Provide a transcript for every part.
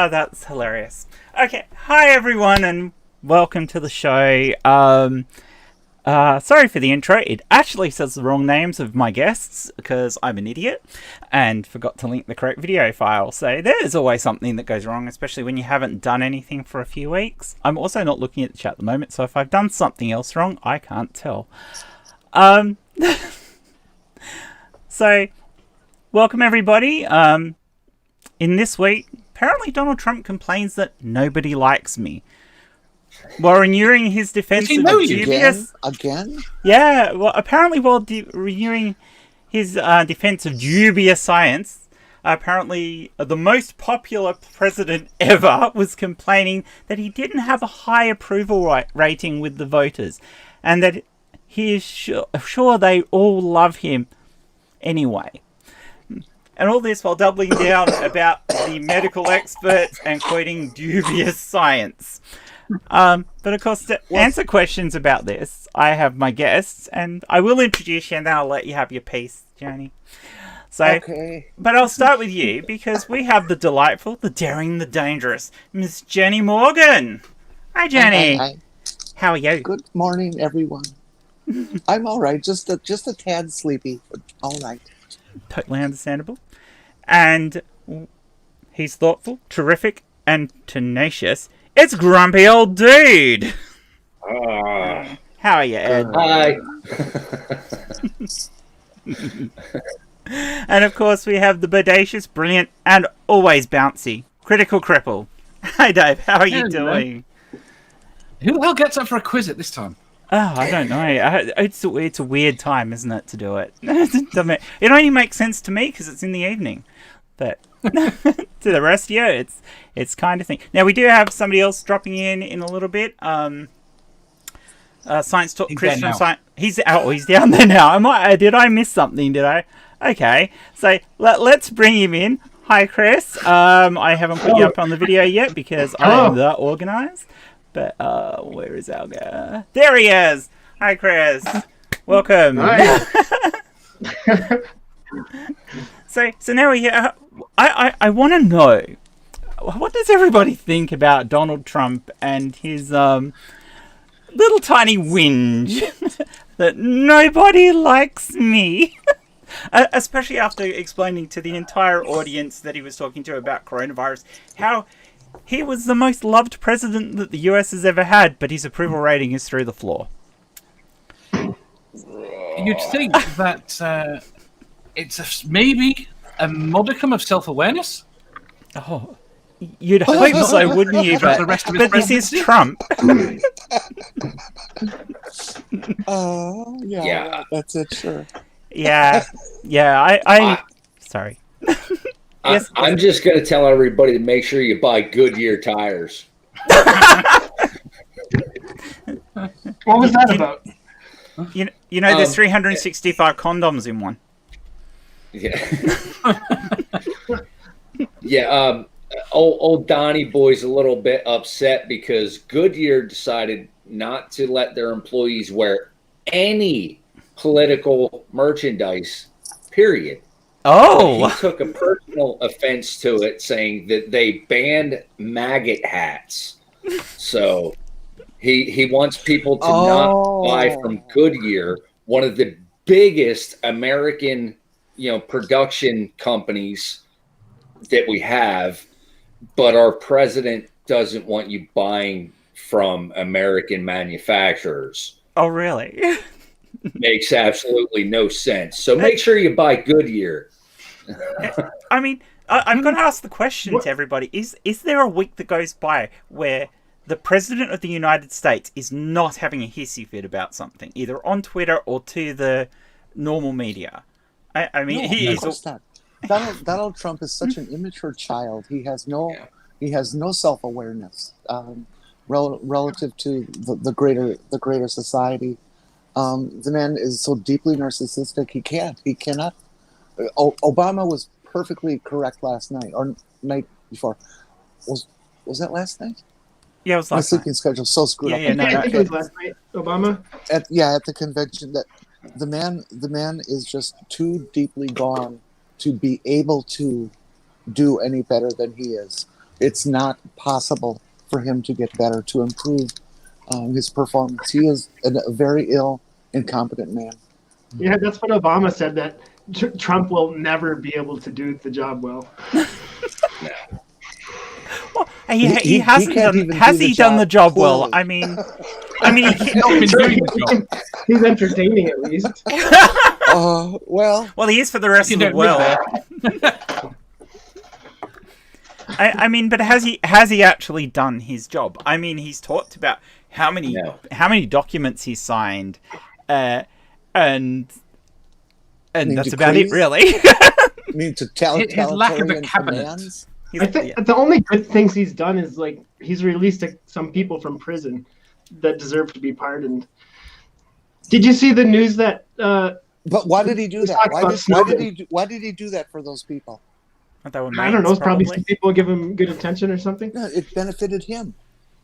Oh, that's hilarious. Okay, hi everyone, and welcome to the show. Sorry for the intro. It actually says the wrong names of my guests because I'm an idiot and forgot to link the correct video file. So there's always something that goes wrong, especially when you haven't done anything for a few weeks. I'm also not looking at the chat at the moment, so if I've done something else wrong, I can't tell. So, welcome everybody. In this week, apparently Donald Trump complains that nobody likes me, while renewing his defense of dubious... Again? Yeah, well, apparently while renewing his defense of dubious science, apparently the most popular president ever was complaining that he didn't have a high approval rating with the voters, and that he is sure they all love him anyway. And all this while doubling down about the medical experts and quoting dubious science. But of course, to answer questions about this, I have my guests, and I will introduce you, and then I'll let you have your piece, Jenni. So, okay. But I'll start with you, because we have the delightful, the daring, the dangerous, Miss Jenni Morgan. Hi, Jenni. Hi. How are you? Good morning, everyone. I'm all right. Just a tad sleepy, but all right. Totally understandable. And he's thoughtful, terrific, and tenacious. It's Grumpy Old Dude. How are you, Ed? Hi. And of course, we have the bodacious, brilliant, and always bouncy Critical Cripple. Hi, Dave. How are you doing? Who the hell gets up for a quiz at this time? Oh, I don't know. It's a weird time, isn't it, to do it? It only makes sense to me because it's in the evening. But to the rest of you, it's kind of thing. Now, we do have somebody else dropping in a little bit. Science Talk, Chris from Science. He's down there now. Did I miss something? Did I? Okay. So let's bring him in. Hi, Chris. I haven't put you up on the video yet because I'm the organized. But where is our guy? There he is. Hi, Chris. Welcome. Hi. So now we I want to know, what does everybody think about Donald Trump and his little tiny whinge that nobody likes me? Especially after explaining to the entire audience that he was talking to about coronavirus, how he was the most loved president that the US has ever had, but his approval rating is through the floor. You'd think that it's maybe a modicum of self-awareness. Oh, you'd hope so, wouldn't you? But this is Trump. Yeah, that's it, sure. Yeah, I sorry. Yes, I'm just going to tell everybody to make sure you buy Goodyear tires. What was that about? You know, there's 365 condoms in one. Yeah. Yeah. Old Donnie boy's a little bit upset because Goodyear decided not to let their employees wear any political merchandise, period. Oh, he took a personal offense to it, saying that they banned maggot hats. So he wants people to not buy from Goodyear, one of the biggest American, production companies that we have, but our president doesn't want you buying from American manufacturers. Oh, really? Makes absolutely no sense. So make sure you buy Goodyear. I mean, I'm going to ask the question to everybody. Is there a week that goes by where the President of the United States is not having a hissy fit about something, either on Twitter or to the normal media? I mean, no, he of is... course not. Donald Trump is such an immature child. He has no self-awareness relative to the greater society. The man is so deeply narcissistic. He cannot. Obama was perfectly correct last night or night before. Was that last night? Yeah, it was last night. My sleeping schedule so screwed up. I think it was last night. Obama. At the convention, that the man is just too deeply gone to be able to do any better than he is. it's not possible for him to get better, to improve his performance. He is a very ill, incompetent man. Yeah, that's what Obama said, that Trump will never be able to do the job well. Well, he hasn't can't done. even Has do the he done the job well? poorly. I mean, He's not been doing the job. He's entertaining at least. Well, he is for the rest You of the don't live world. there. I mean, but has he actually done his job? I mean, he's talked about how many documents he signed, and that's about it, really. I mean, to tell His lack of a totalitarian cabinet. commands. I think the only good things he's done is like he's released some people from prison that deserve to be pardoned. Did you see the news that? But why did he do that? Why did he do that for those people? They were I don't know. mates, Probably some people give him good attention or something. No, it benefited him.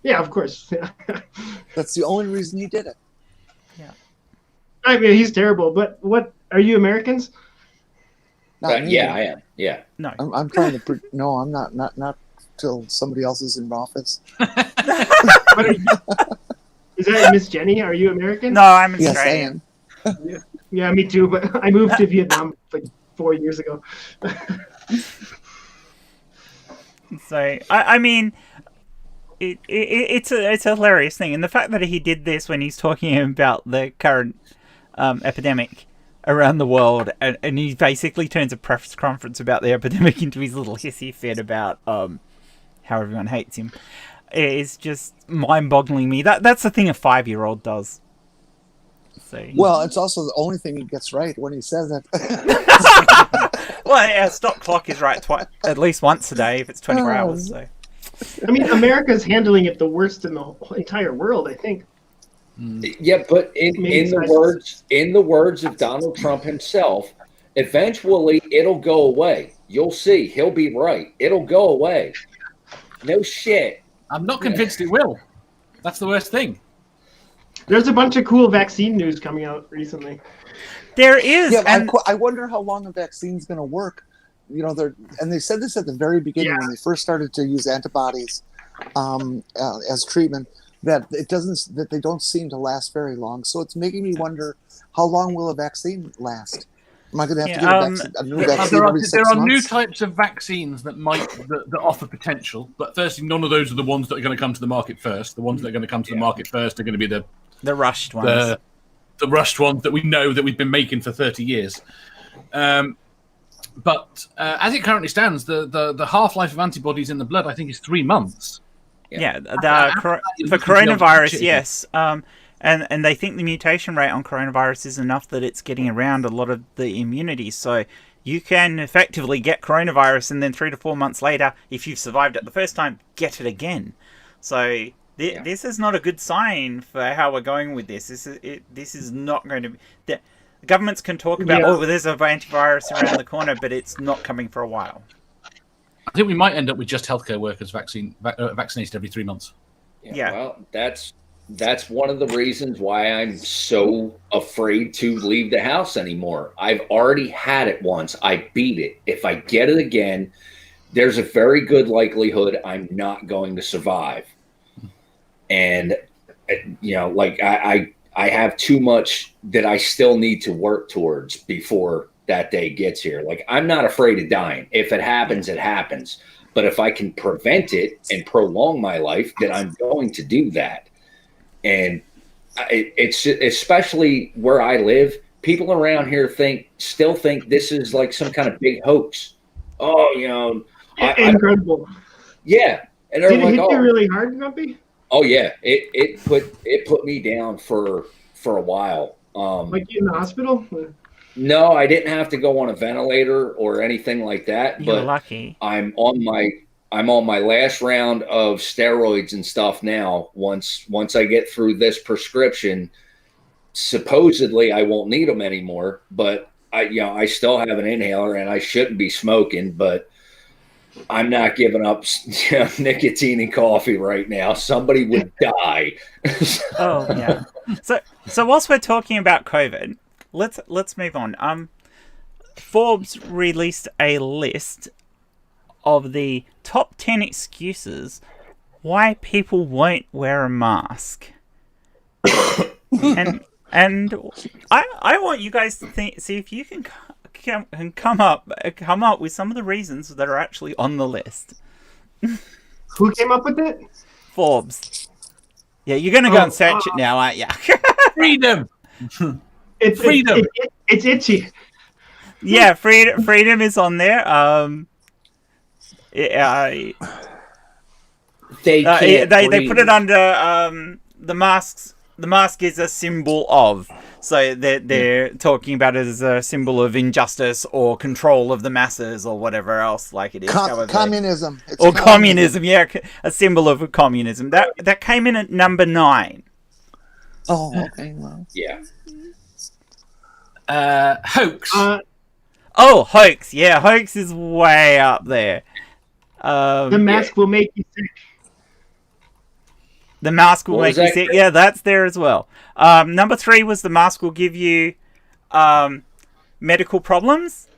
Yeah, of course. That's the only reason he did it. I mean, he's terrible. But what are you Americans? Not me. Yeah, I am. Yeah. No. I'm trying to. No, I'm not. Not till somebody else is in office. What are you? Is that Miss Jenny? Are you American? No, I'm Yes, I Australian. am. Yeah, me too. But I moved to Vietnam like 4 years ago. So I mean, it's a hilarious thing, and the fact that he did this when he's talking about the current epidemic around the world, and he basically turns a press conference about the epidemic into his little hissy fit about how everyone hates him, is just mind-boggling me. That's the thing a 5-year-old does. So, Well, it's also the only thing he gets right when he says it. well, our stop clock is right at least once a day if it's 24 hours. So. I mean, America's handling it the worst in the whole entire world, I think. Yeah, but in the words of Donald Trump himself, eventually it'll go away. You'll see. He'll be right. It'll go away. No shit. I'm not convinced it will. That's the worst thing. There's a bunch of cool vaccine news coming out recently. There is. Yeah, and I wonder how long a vaccine's going to work. You know, they said this at the very beginning when they first started to use antibodies as treatment, that they don't seem to last very long. So it's making me wonder, how long will a vaccine last? Am I going to have to get a new vaccine every 6 There are months? new types of vaccines that offer potential, but firstly, none of those are the ones that are going to come to the market first. The ones that are going to come to the market first are going to be the rushed ones. The rushed ones that we know that we've been making for 30 years. But as it currently stands, the half-life of antibodies in the blood, I think, is 3 months. Yeah, for coronavirus, yes. And they think the mutation rate on coronavirus is enough that it's getting around a lot of the immunity. So you can effectively get coronavirus and then 3 to 4 months later, if you've survived it the first time, get it again. So this is not a good sign for how we're going with this. This is not going to be... The governments can talk about, there's an antivirus around the corner, but it's not coming for a while. I think we might end up with just healthcare workers vaccinated every 3 months. Yeah. Well, that's one of the reasons why I'm so afraid to leave the house anymore. I've already had it once. I beat it. If I get it again, there's a very good likelihood I'm not going to survive. And, you know, like I have too much that I still need to work towards before that day gets here. Like, I'm not afraid of dying. If it happens, it happens. But if I can prevent it and prolong my life, then I'm going to do that. And it's especially where I live, people around here still think this is like some kind of big hoax. Oh, you know, incredible. Yeah, and they're Did it like, hit you really hard, Grumpy? Oh yeah, it put me down for a while. Like in the hospital? No, I didn't have to go on a ventilator or anything like that. You're but lucky. I'm on my last round of steroids and stuff now. Once I get through this prescription, supposedly I won't need them anymore. But I still have an inhaler and I shouldn't be smoking. But I'm not giving up nicotine and coffee right now. Somebody would die. Oh yeah. So whilst we're talking about COVID, let's move on. Forbes released a list of the top 10 excuses why people won't wear a mask. and I want you guys to see if you can come up with some of the reasons that are actually on the list. Who came up with it? Forbes. Yeah, you're going to go and search it now, aren't you? Freedom. It's Freedom. It's itchy. Yeah, freedom is on there. They they put it under the masks. The mask is a symbol of. So they're talking about it as a symbol of injustice or control of the masses or whatever else like it is. Communism. Or communism, yeah, a symbol of communism. That came in at number 9. Oh, okay. Well. Yeah. Hoax. Hoax. Yeah, hoax is way up there. The mask will make you sick. The mask will make you sick. Yeah, that's there as well. Number 3 was the mask will give you medical problems.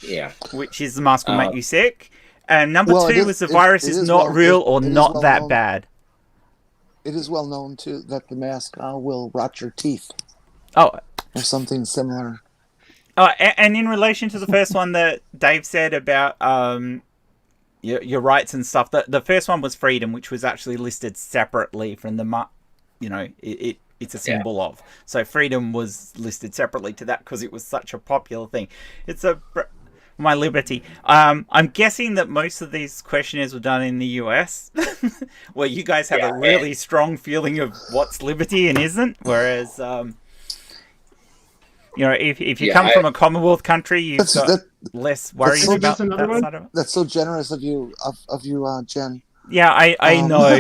Yeah. Which is the mask will make you sick. And number 2 was the virus is not real or not that bad. It is well known, too, that the mask will rot your teeth. Oh. Or something similar. And in relation to the first one that Dave said about your rights and stuff, the first one was freedom, which was actually listed separately from the, it's a symbol of. So freedom was listed separately to that because it was such a popular thing. It's my liberty. I'm guessing that most of these questionnaires were done in the US, where you guys have a really strong feeling of what's liberty and isn't, whereas if you come from a Commonwealth country, you've got less worries about that side of it. That's so generous of you, Jen. Yeah, I know.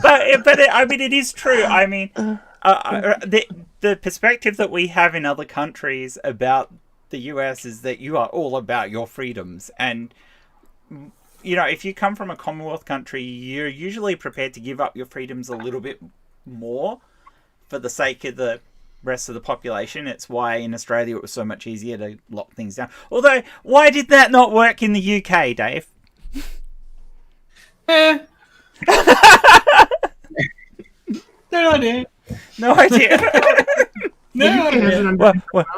but I mean, it is true. I mean, the perspective that we have in other countries about the US is that you are all about your freedoms. And, if you come from a Commonwealth country, you're usually prepared to give up your freedoms a little bit more for the sake of the rest of the population. It's why in Australia it was so much easier to lock things down. Although, why did that not work in the UK, Dave? No idea. No idea. No idea.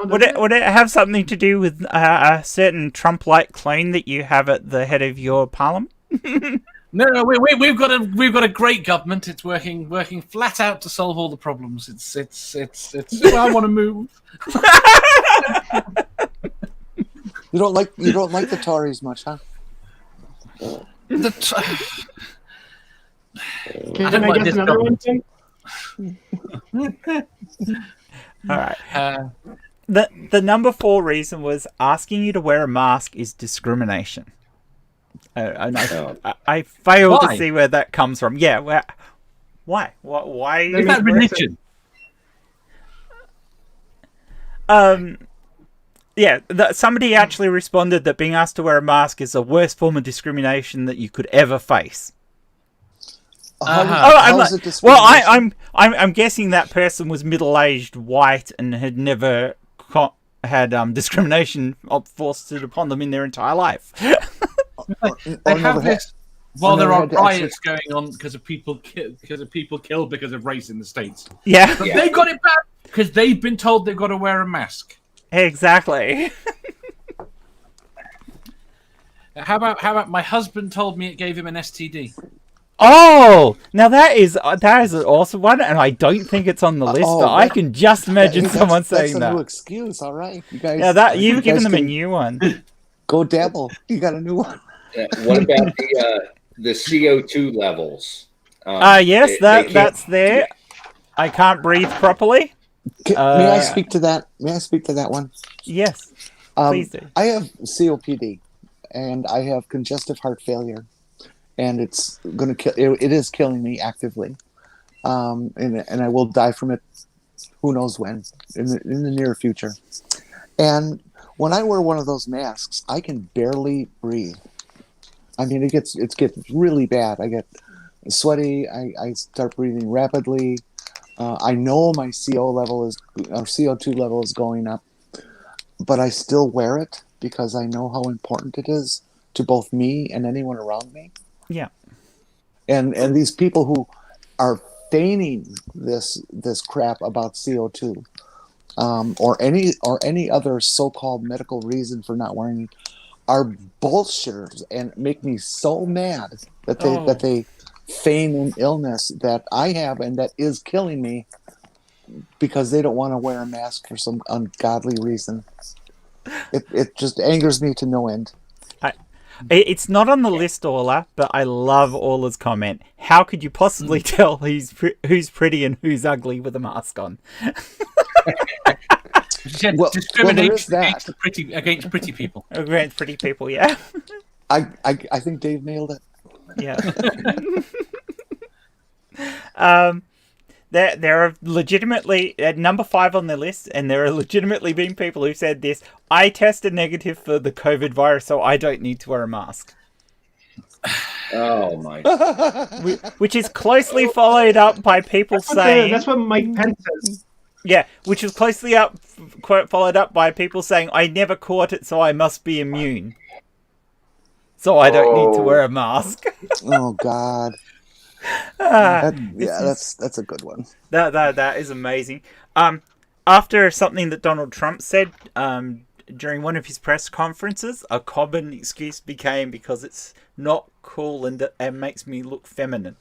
Would it have something to do with a certain Trump-like clone that you have at the head of your parliament? No, we've got a great government. It's working flat out to solve all the problems. It's I want to move. You don't like the Tories much, huh? Can I guess another one, Tim? All right. The number 4 reason was asking you to wear a mask is discrimination. I fail to see where that comes from. Yeah, why? Why is that religion? Somebody actually responded that being asked to wear a mask is the worst form of discrimination that you could ever face. I'm guessing that person was middle-aged, white, and had never had discrimination foisted upon them in their entire life. They have this while there are riots going on because of people killed because of race in the States. Yeah, but they got it back because they've been told they've got to wear a mask. Exactly. How about my husband told me it gave him an STD? Oh, now that is an awesome one, and I don't think it's on the list. But I can just imagine someone saying that. That's a new excuse, all right, you guys. Yeah, you've given them a new one. Go dabble. You got a new one. What about the CO2 levels? Yes, that's there. I can't breathe properly. May I speak to that? May I speak to that one? Yes, please do. I have COPD, and I have congestive heart failure, and it's going to kill. It is killing me actively, and I will die from it. Who knows when? In the near future. And when I wear one of those masks, I can barely breathe. I mean, it gets really bad. I get sweaty. I start breathing rapidly. I know my CO2 level is going up, but I still wear it because I know how important it is to both me and anyone around me. Yeah. And these people who are feigning this crap about CO2, or any other so-called medical reason for not wearing it, are bullshitters and make me so mad that they feign an illness that I have and that is killing me because they don't want to wear a mask for some ungodly reason. It just angers me to no end. It's not on the list, Orla, but I love Orla's comment. How could you possibly tell who's pretty and who's ugly with a mask on? Discrimination against pretty people. Against pretty people, yeah. I think Dave nailed it. Yeah. There are legitimately at number 5 on the list, and there are legitimately been people who said this: I tested negative for the COVID virus, so I don't need to wear a mask. Oh my! Which is closely followed up by people saying that's what Mike Pence says. Yeah, which is closely followed up by people saying, I never caught it, so I must be immune. So I don't need to wear a mask. Oh, God. That's a good one. That is amazing. After something that Donald Trump said during one of his press conferences, a common excuse became because it's not cool and makes me look feminine.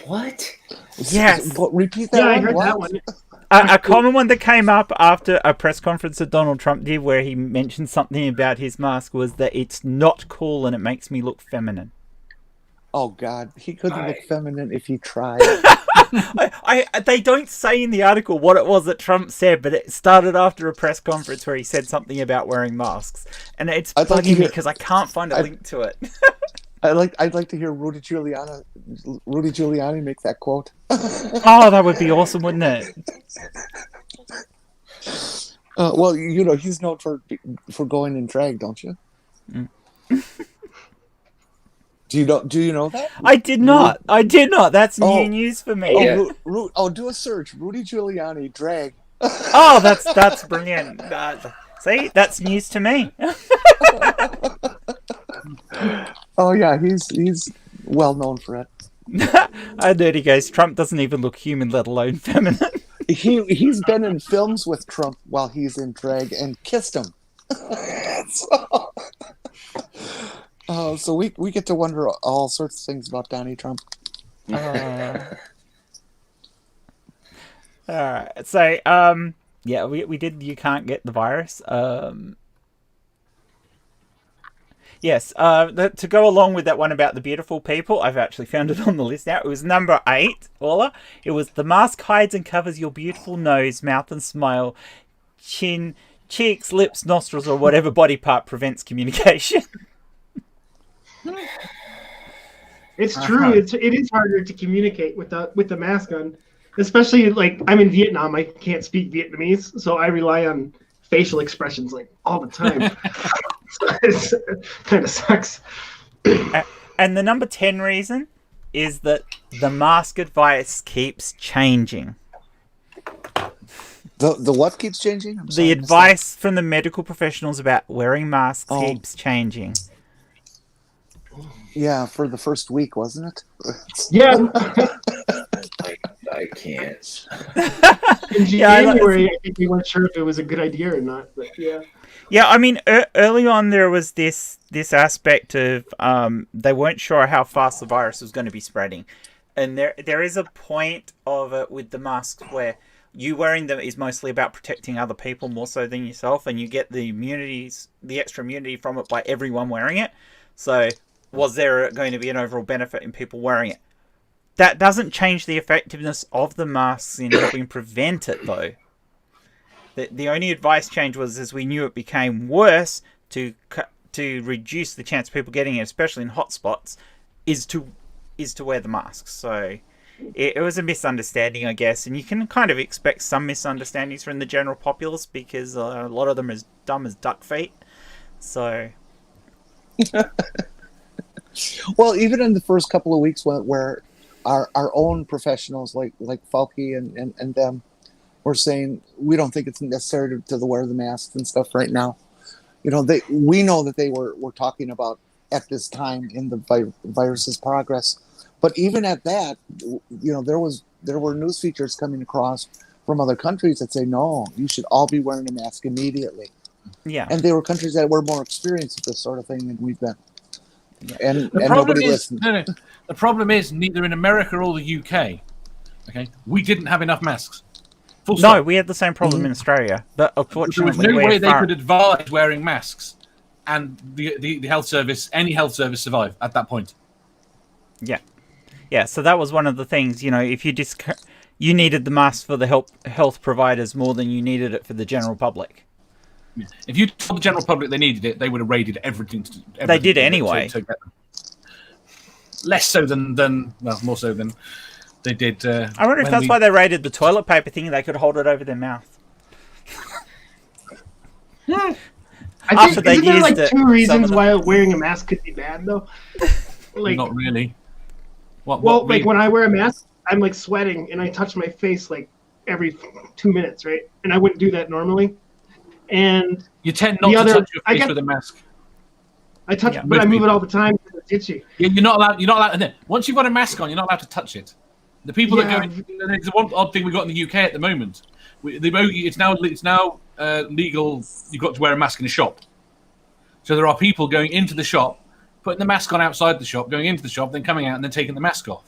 What? Yes. Repeat that. Yeah, I heard that one. A common one that came up after a press conference that Donald Trump did where he mentioned something about his mask was that it's not cool and it makes me look feminine. Oh, God. He couldn't look feminine if he tried. They don't say in the article what it was that Trump said, but it started after a press conference where he said something about wearing masks. And it's bugging me because I can't find a link to it. I'd like to hear Rudy Giuliani make that quote. Oh, that would be awesome, wouldn't it? Well, he's known for going in drag, don't you? Mm. Do you know that? I did not. That's new news for me. Do a search. Rudy Giuliani drag. Oh, that's brilliant. See, that's news to me. Oh yeah, he's well known for it. And there he goes. Trump doesn't even look human, let alone feminine. He's been in films with Trump while he's in drag and kissed him. So we get to wonder all sorts of things about Donnie Trump. All right. So yeah, we did. You can't get the virus. Yes, to go along with that one about the beautiful people, I've actually found it on the list now. It was number 8, Orla. It was the mask hides and covers your beautiful nose, mouth and smile, chin, cheeks, lips, nostrils, or whatever body part prevents communication. It's true. It is harder to communicate with the mask on, especially like I'm in Vietnam. I can't speak Vietnamese, so I rely on facial expressions like all the time. It kind of sucks. And the number 10 reason is that the mask advice keeps changing. The what keeps changing? The advice from the medical professionals about wearing masks keeps changing. Yeah, for the first week, wasn't it? Yeah. I can't. In January, I think we weren't sure if it was a good idea or not, but yeah. Yeah, I mean, early on there was this aspect of they weren't sure how fast the virus was going to be spreading, and there is a point of it with the masks where you wearing them is mostly about protecting other people more so than yourself, and you get the extra immunity from it by everyone wearing it. So, was there going to be an overall benefit in people wearing it? That doesn't change the effectiveness of the masks in helping prevent it, though. The only advice change was as we knew it became worse to reduce the chance of people getting it, especially in hotspots, is to wear the masks. So it was a misunderstanding, I guess, and you can kind of expect some misunderstandings from the general populace because a lot of them are as dumb as duck feet. So. Well, even in the first couple of weeks where our own professionals like Fauci and them were saying we don't think it's necessary to wear the masks and stuff right now. We know that they were talking about at this time in the virus's progress, but even at that, there were news features coming across from other countries that say no, you should all be wearing a mask immediately. Yeah, and they were countries that were more experienced with this sort of thing than we've been. And The problem nobody is, listened. the problem is neither in America or the UK, okay, we didn't have enough masks. Full no, stop. we had the same problem in Australia, but There unfortunately, was no we're way they far- could advise wearing masks, and the health service, any health service, survived at that point. Yeah, so that was one of the things. If you needed the mask for the health providers more than you needed it for the general public. If you told the general public they needed it, they would have raided everything. They did anyway. To get them. Less so more so than they did. I wonder if that's why they raided the toilet paper thing. They could hold it over their mouth. I After think they isn't there used like it, two some reasons of them- why wearing a mask could be bad though? Like, Not really. well, like when I wear a mask, I'm like sweating and I touch my face like every 2 minutes, right? And I wouldn't do that normally. And You tend not The to other- touch your I face get- with a mask. I touch, Yeah, but I most move people- it all the time because it's itchy. You're not allowed. You're not allowed. And then, once you've got a mask on, you're not allowed to touch it. The people Yeah. that go. There's one odd thing we got in the UK at the moment. It's now legal. You've got to wear a mask in a shop. So there are people going into the shop, putting the mask on outside the shop, going into the shop, then coming out and then taking the mask off.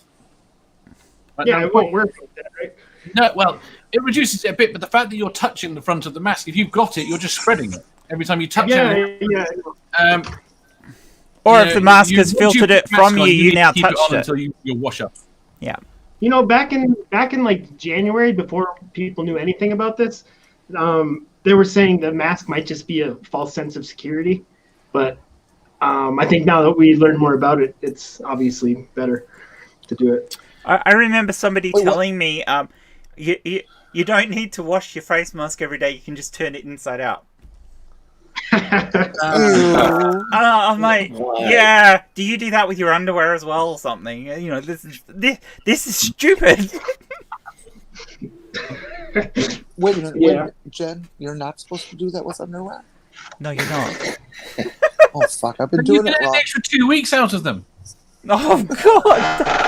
Right Yeah, now- it won't work like that, right? No, well, it reduces it a bit, but the fact that you're touching the front of the mask, if you've got it, you're just spreading it every time you touch it. Yeah. Or You if know, the mask has once you filtered put it the from mask on, you, you need now to keep it touched on it. until you wash up. Yeah. Back in like January, before people knew anything about this, they were saying the mask might just be a false sense of security. But I think now that we learn more about it, it's obviously better to do it. I remember somebody Wait, what? telling me, you don't need to wash your face mask every day. You can just turn it inside out. I'm like, Why? yeah. Do you do that with your underwear as well, or something? This is stupid. Wait a minute, Yeah. Jen, you're not supposed to do that with underwear? No, you're not. Oh fuck, I've been You doing get it an wrong. extra 2 weeks out of them. Oh God.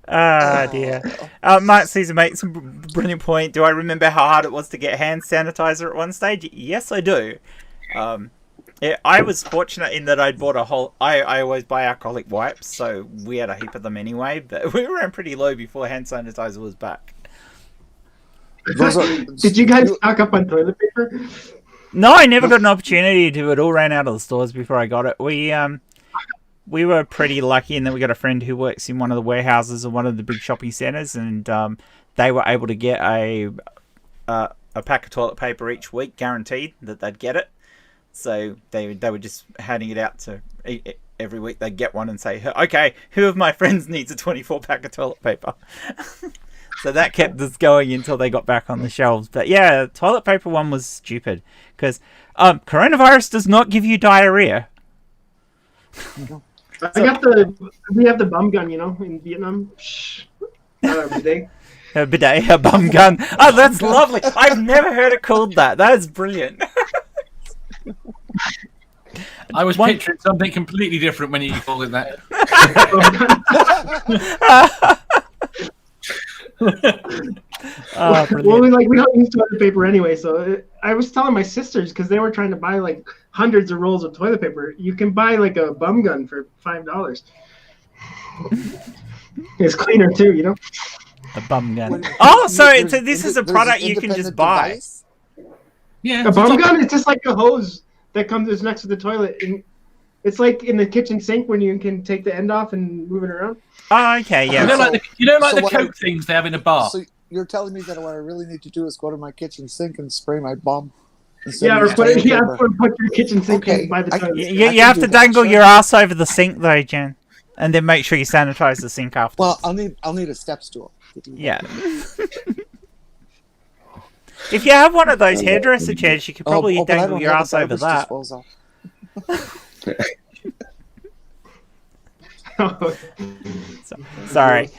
Ah dear. Mark Caesar makes a brilliant point. Do I remember how hard it was to get hand sanitizer at one stage? Yes, I do. I was fortunate in that I'd bought a whole. I always buy alcoholic wipes, so we had a heap of them anyway. But we ran pretty low before hand sanitizer was back. Those are, Did you guys stock up on toilet paper? No, I never got an opportunity to. It all ran out of the stores before I got it. We were pretty lucky in that we got a friend who works in one of the warehouses of one of the big shopping centres, and they were able to get a pack of toilet paper each week, guaranteed that they'd get it. So they were just handing it out to every week. They'd get one and say, "Okay, who of my friends needs a 24-pack of toilet paper?" So that kept us going until they got back on the shelves. But yeah, toilet paper one was stupid because coronavirus does not give you diarrhea. We have the bum gun, in Vietnam. Not every day. A bidet, a bum gun. Oh, that's lovely. I've never heard it called that. That is brilliant. I was picturing something completely different when you called it that. Oh, Well, brilliant. we don't use toilet paper anyway. So I was telling my sisters because they were trying to buy like hundreds of rolls of toilet paper. You can buy like a bum gun for $5. It's cleaner too, A bum gun. Wait, Oh, so there's- this is a there's an product you can just independent buy. device? Yeah, A bum gun is just like a hose that comes next to the toilet, and it's like in the kitchen sink when you can take the end off and move it around. Oh, okay, You yeah. know, like so the what Coke things they have in a bar. So you're telling me that what I really need to do is go to my kitchen sink and spray my bum? instead Yeah, of or using put it. toilet Yeah, paper? put your kitchen sink Okay, in by the I- toilet. You I have can to do that, dangle sure. your ass over the sink though, Jen. And then make sure you sanitize the sink after. Well, I'll need a step stool. to do that. Yeah. If you have one of those hairdresser chairs, you could probably but I dangle don't your have a ass over garbage that. disposal. Sorry.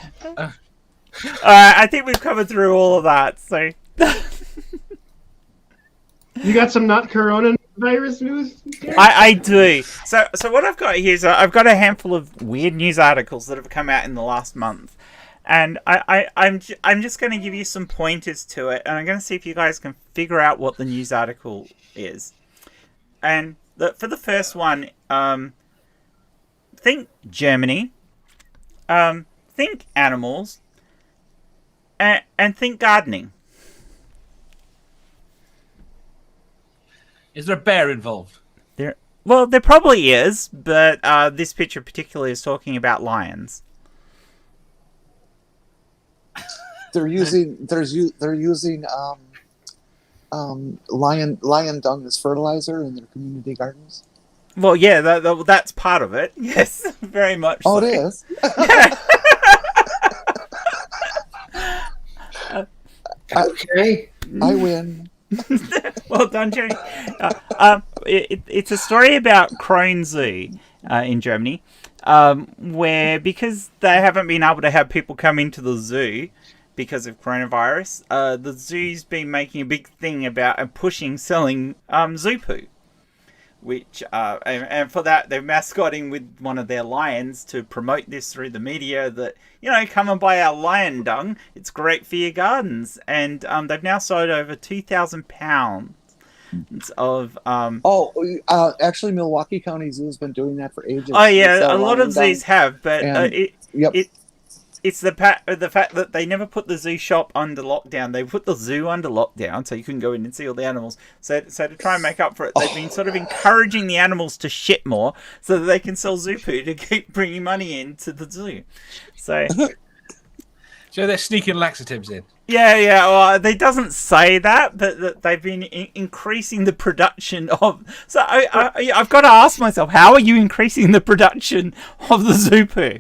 I think we've covered through all of that. So You got some not coronavirus news? I do. So what I've got here is I've got a handful of weird news articles that have come out in the last month, and I'm just going to give you some pointers to it, and I'm going to see if you guys can figure out what the news article is. And for the first one, think Germany, think animals, and think gardening. Is there a bear involved? Well, there probably is, but this picture particularly is talking about lions. They're using lion dung as fertilizer in their community gardens. Well, yeah, that's part of it. Yes, very much. Oh, so. it is. Okay. I win. Well done, Jenny. It's a story about Krohn Zoo in Germany, where because they haven't been able to have people come into the zoo because of coronavirus, the zoo's been making a big thing about selling zoo poo. Which and for that they're mascotting with one of their lions to promote this through the media that, you know, come and buy our lion dung, it's great for your gardens. And they've now sold over 2,000 pounds of actually Milwaukee County Zoo has been doing that for ages. oh yeah, a lot of zoos have, but Yep. it's the fact that they never put the zoo shop under lockdown. They put the zoo under lockdown, so you couldn't go in and see all the animals. So to try and make up for it, they've been sort of encouraging the animals to shit more, so that they can sell zoo poo to keep bringing money into the zoo. So they're sneaking laxatives in. yeah. Well, they doesn't say that, but they've been increasing the production of. So I've got to ask myself, how are you increasing the production of the zoo poo?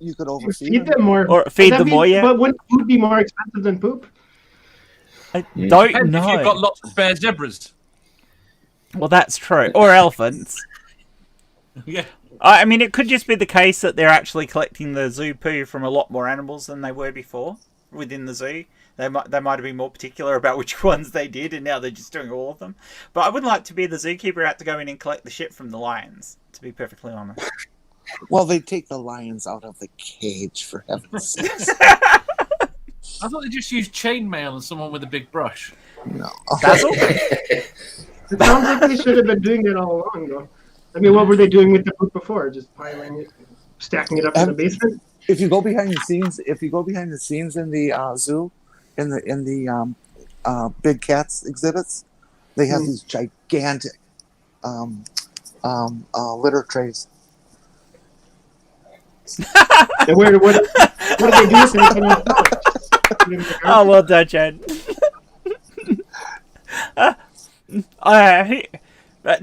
You could overfeed Feed them more. Or feed them more, yeah. But wouldn't food be more expensive than poop? I don't And know. if you've got lots of bear zebras. Well, that's true. Or elephants. Yeah. I mean, it could just be the case that they're actually collecting the zoo poo from a lot more animals than they were before within the zoo. They might have been more particular about which ones they did, and now they're just doing all of them. But I would like to be the zookeeper out to go in and collect the shit from the lions, to be perfectly honest. Well, they take the lions out of the cage, for heaven's sakes. I thought they just used chainmail and someone with a big brush. No. Basil? It sounds like they should have been doing that all along, though. I mean, what were they doing with the poop before? Just piling it, stacking it up in the basement? If you go behind the scenes, in the zoo, in the big cats exhibits, they have these gigantic litter trays. And what do they do with it? Oh, well done, Jen.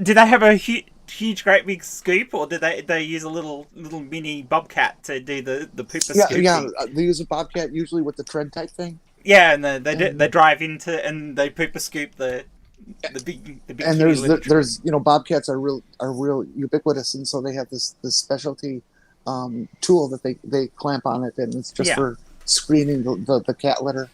Did they have a huge, great big scoop, or did they use a little mini bobcat to do the pooper scoop? Yeah, they use a bobcat usually with the tread type thing. Yeah, and they drive into and they pooper scoop the big. And there's bobcats are real ubiquitous, and so they have this specialty tool that they clamp on it, and it's just for screening the cat litter,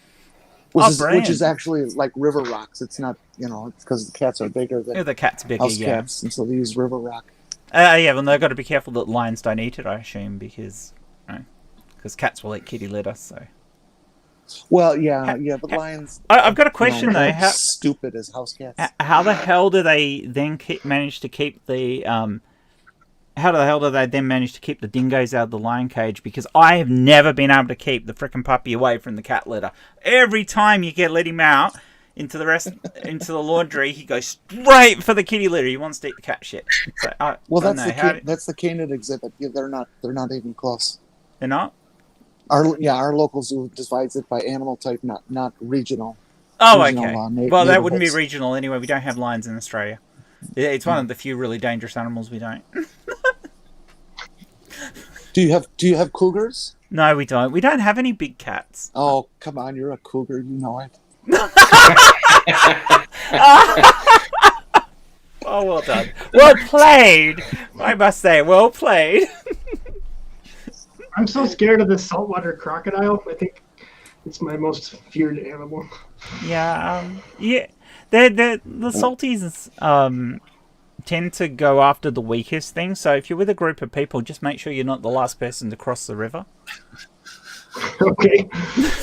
which is actually like river rocks. It's not, it's because the cats are bigger than the cat's bigger, house cats, and so they use river rock. Yeah, well, they've got to be careful that lions don't eat it, I assume, because cats will eat kitty litter. So. Well, but lions. I've got a question though. How stupid as house cats? How the hell do they then manage to keep the How the hell do they then manage to keep the dingoes out of the lion cage? Because I have never been able to keep the frickin' puppy away from the cat litter. Every time you let him out into the laundry, he goes straight for the kitty litter. He wants to eat the cat shit. So, that's the canid exhibit. Yeah, they're not even close. They're not? Our local zoo divides it by animal type, not regional. Oh, okay. Well, that wouldn't be neighborhoods. regional anyway. We don't have lions in Australia. It's one of the few really dangerous animals we don't. Do you have cougars? No, we don't. We don't have any big cats. Oh, come on, you're a cougar, you know it. Oh, well done. Well played. I must say, well played. I'm so scared of the saltwater crocodile. I think it's my most feared animal. Yeah, the salties tend to go after the weakest thing. So if you're with a group of people, just make sure you're not the last person to cross the river. Okay.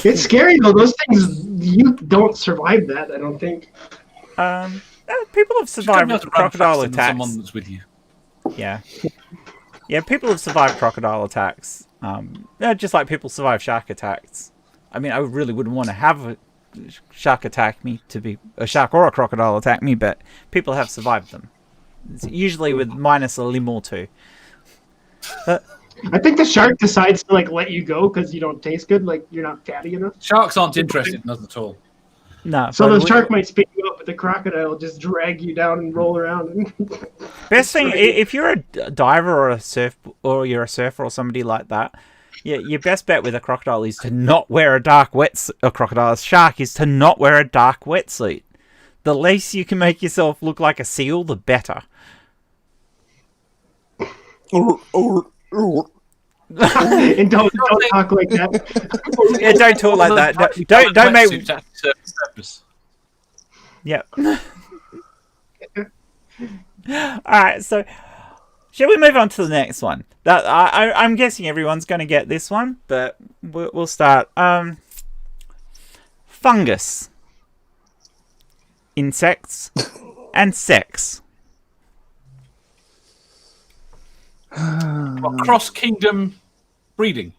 It's scary though. Those things, you don't survive that, I don't think. People have survived crocodile attacks. Someone that's with you. Yeah. Yeah, people have survived crocodile attacks. Just like people survive shark attacks. I mean, I really wouldn't want to have a shark attack me to be a shark or a crocodile attack me, but people have survived them. It's usually with minus a limb or two. But I think the shark decides to like let you go because you don't taste good, like you're not fatty enough. Sharks aren't interested in us at all. no. So the shark might spit you up, but the crocodile will just drag you down and roll around. Best thing, if you're a diver or you're a surfer or somebody like that, your best bet with a crocodile is to not wear a dark wetsuit. A shark is to not wear a dark wetsuit. The least you can make yourself look like a seal, the better. And don't talk like that. Yeah, don't talk like that. Don't make. Yep. All right, so shall we move on to the next one? That I'm guessing everyone's going to get this one, but we'll start. Fungus, insects, and sex. Cross kingdom breeding.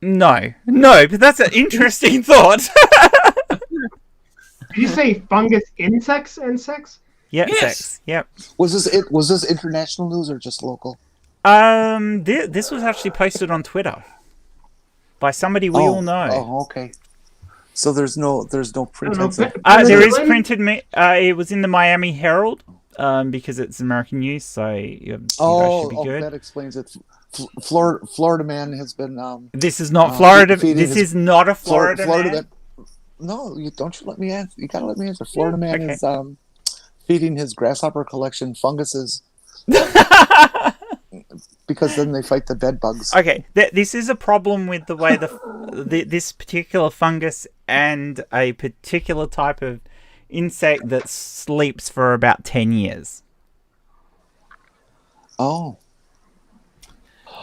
No, but that's an interesting thought. Did you say fungus, insects, and sex? Yep, Yes. sex. Yep. Was this international news or just local? This was actually posted on Twitter by somebody we all know. Oh, okay. So there's no pretense. know. There is printed. It was in the Miami Herald. Because it's American news, so you guys should be good. That explains it. Florida man has been. This is not Florida. This is not a Florida man. Man. No, you let me answer. You gotta let me answer. Florida man is feeding his grasshopper collection funguses because then they fight the bed bugs. Okay, this is a problem with the way this particular fungus and a particular type of insect that sleeps for about 10 years. Oh.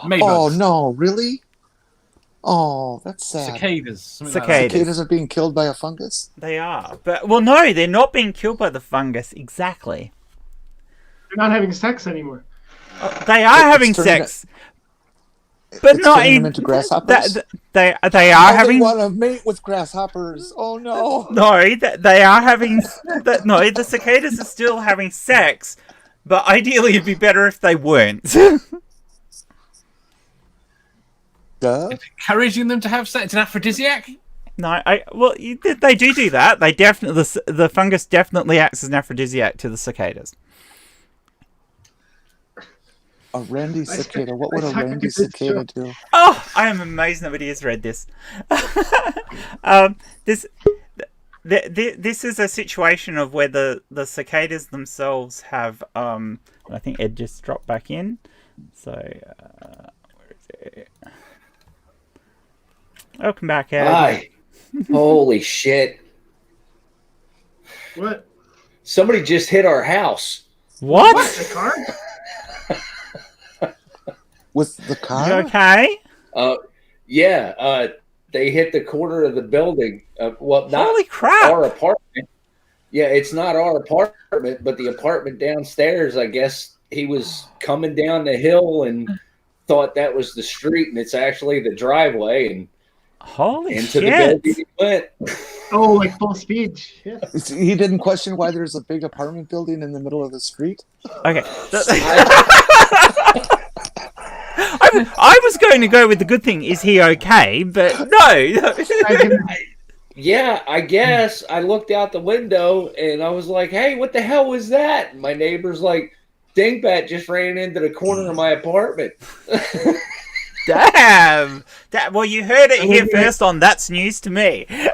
Maybe. Oh no! Really? Oh, that's sad. Cicadas. Cicadas are being killed by a fungus. They are, but no, they're not being killed by the fungus. Exactly. They're not having sex anymore. They are having sex, but It's not turning them into grasshoppers. They are They having. want to mate with grasshoppers. Oh no! No, they are having. No, the cicadas are still having sex, but ideally it'd be better if they weren't. Duh. Encouraging them to have sex. It's an aphrodisiac. No, they do that. They definitely the fungus definitely acts as an aphrodisiac to the cicadas. A Randy cicada. What would a Randy cicada do? Oh, I am amazed nobody has read this. This is a situation of where the cicadas themselves have. I think Ed just dropped back in. So where is it? Welcome back, Ed. Hi. Holy shit. What? Somebody just hit our house. What? The car? With the car? You okay? Yeah. They hit the corner of the building. Well, not Holy crap! our apartment. Yeah, it's not our apartment, but the apartment downstairs. I guess he was coming down the hill and thought that was the street, and it's actually the driveway. And Holy into shit! the building he went. Oh, like full speed. Shit. He didn't question why there's a big apartment building in the middle of the street. Okay. I was going to go with the good thing. Is he okay? But no. Yeah, I guess. I looked out the window and I was like, "Hey, what the hell was that?" And my neighbor's like, "Dingbat just ran into the corner of my apartment." Damn. Well, you heard it here first on That's News to Me. I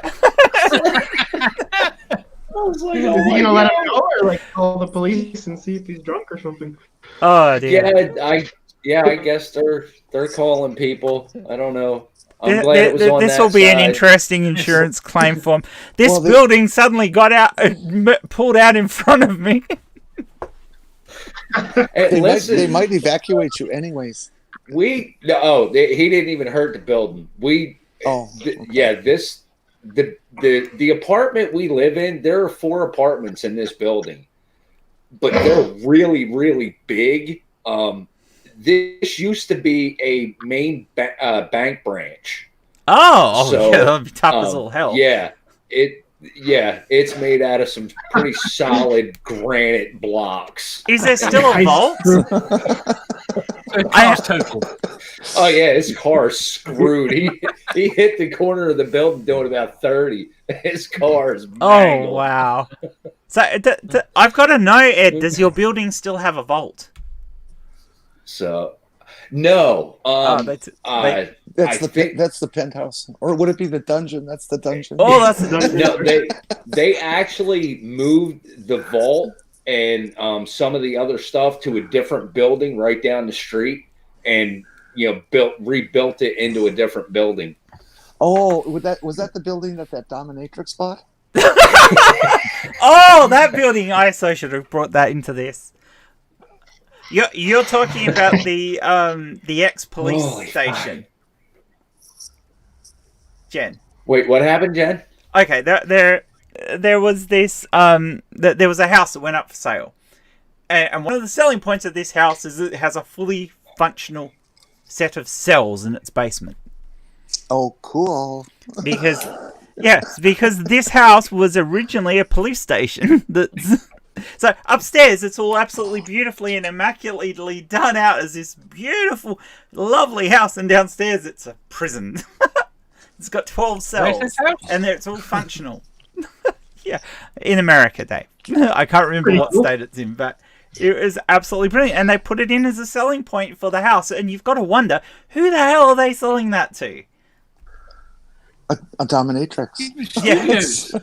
was like, Is "Oh he my gonna let God." him go or like call the police and see if he's drunk or something? Oh dear. Yeah, Yeah, I guess they're calling people. I don't know. I'm glad it was on this that will be an side. interesting insurance claim form. This Well, building suddenly got out, pulled out in front of me. Hey, listen, they might evacuate you anyways. he didn't even hurt the building. Yeah, the apartment we live in, there are 4 apartments in this building, but they're really, really big. This used to be a main bank branch. Yeah, that'll be tough as all hell. Yeah, it's made out of some pretty solid granite blocks. Is there still a vault? Total. Oh yeah, his car's screwed. He hit the corner of the building doing about 30. His car's mangled. Oh wow! So I've got to know, Ed. Does your building still have a vault? So, no. That's the penthouse, or would it be the dungeon? That's the dungeon. Oh, that's the dungeon. No, they actually moved the vault and some of the other stuff to a different building right down the street, and rebuilt it into a different building. Oh, was that the building that dominatrix bought? Oh, that building! I should have brought that into this. You're talking about the ex-police station, Jen. Wait, what happened, Jen? Okay, there was this there was a house that went up for sale, and one of the selling points of this house is it has a fully functional set of cells in its basement. Oh, cool! Because this house was originally a police station. So upstairs, it's all absolutely beautifully and immaculately done out as this beautiful, lovely house, and downstairs it's a prison. It's got 12 cells, and it's all functional. Yeah, in America, Dave. I can't remember what state it's in, but it was absolutely brilliant. And they put it in as a selling point for the house, and you've got to wonder, who the hell are they selling that to? A dominatrix. Yes. A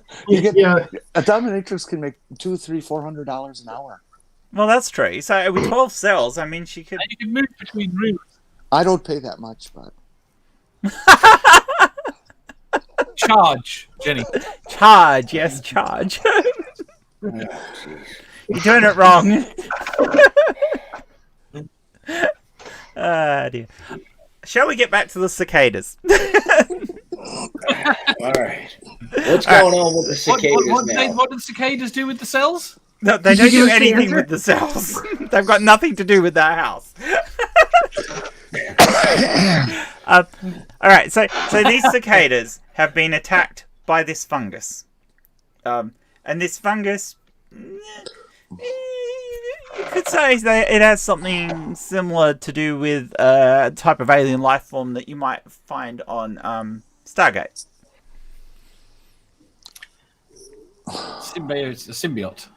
dominatrix can make $200-$400 an hour. Well, that's true. So with 12 cells, I mean, she could. And you can move between rooms. I don't pay that much, but Charge, Jenny. Charge, yes, charge. You're doing it wrong. Dear. Shall we get back to the cicadas? All right. What's going on with the cicadas now? What did cicadas do with the cells? No, they don't do anything with the cells. They've got nothing to do with that house. All right, so these cicadas have been attacked by this fungus, and this fungus, you could say that it has something similar to do with a type of alien life form that you might find on Stargate. Symbiote.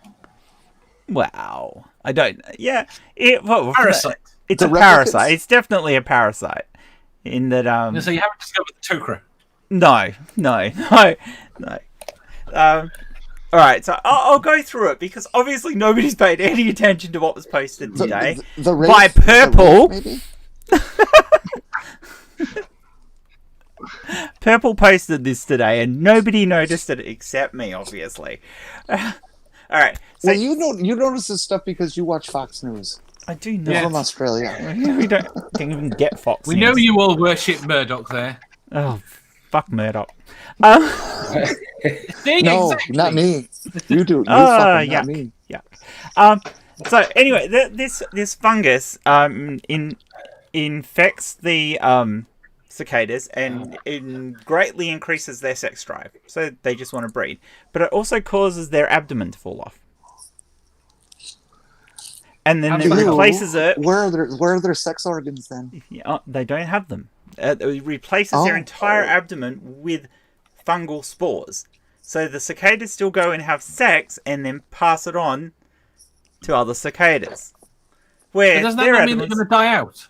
Wow, I don't. Yeah, Parasite. It's a parasite. It's definitely a parasite. In that, So you haven't discovered the Tok'ra? No. All right, so I'll go through it because obviously nobody's paid any attention to what was posted today by Purple. maybe? Purple posted this today, and nobody noticed it except me, obviously. All right. So, Well, you notice this stuff because you watch Fox News. I do You're know. from Australia. We don't even get Fox We News. know you all worship Murdoch there. Oh, fuck Murdoch. See, No, exactly. not me. You do. You Yeah. not me. So anyway, this fungus infects the cicadas and it greatly increases their sex drive. So they just want to breed, but it also causes their abdomen to fall off, and then it replaces it. Where are their sex organs then? They don't have them. It replaces their entire abdomen with fungal spores. So the cicadas still go and have sex and then pass it on to other cicadas. Where Doesn't that mean they're going to die out?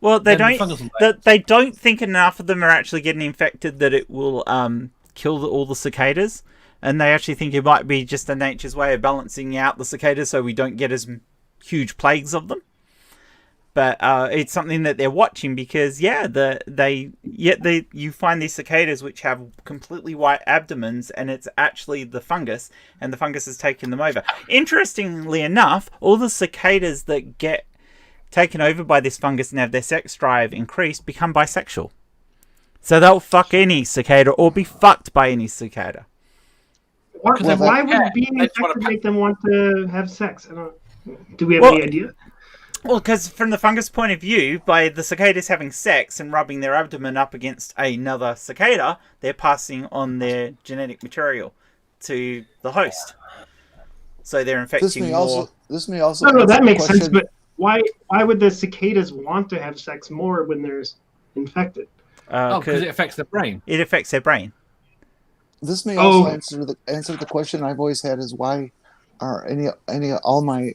Well, they Then the fungus will die. don't. They don't think enough of them are actually getting infected that it will kill all the cicadas, and they actually think it might be just a nature's way of balancing out the cicadas, so we don't get as huge plagues of them. But it's something that they're watching because you find these cicadas which have completely white abdomens, and it's actually the fungus, and the fungus has taken them over. Interestingly enough, all the cicadas that get taken over by this fungus and have their sex drive increased become bisexual. So they'll fuck any cicada or be fucked by any cicada. Why would being infected make them want to have sex? Do we have any idea? Well, because from the fungus point of view, by the cicadas having sex and rubbing their abdomen up against another cicada, they're passing on their genetic material to the host. So they're infecting more. This may also. No, that makes sense. But why would the cicadas want to have sex more when they're infected? Because it affects their brain. It affects their brain. This may also answer the question I've always had: is why are all my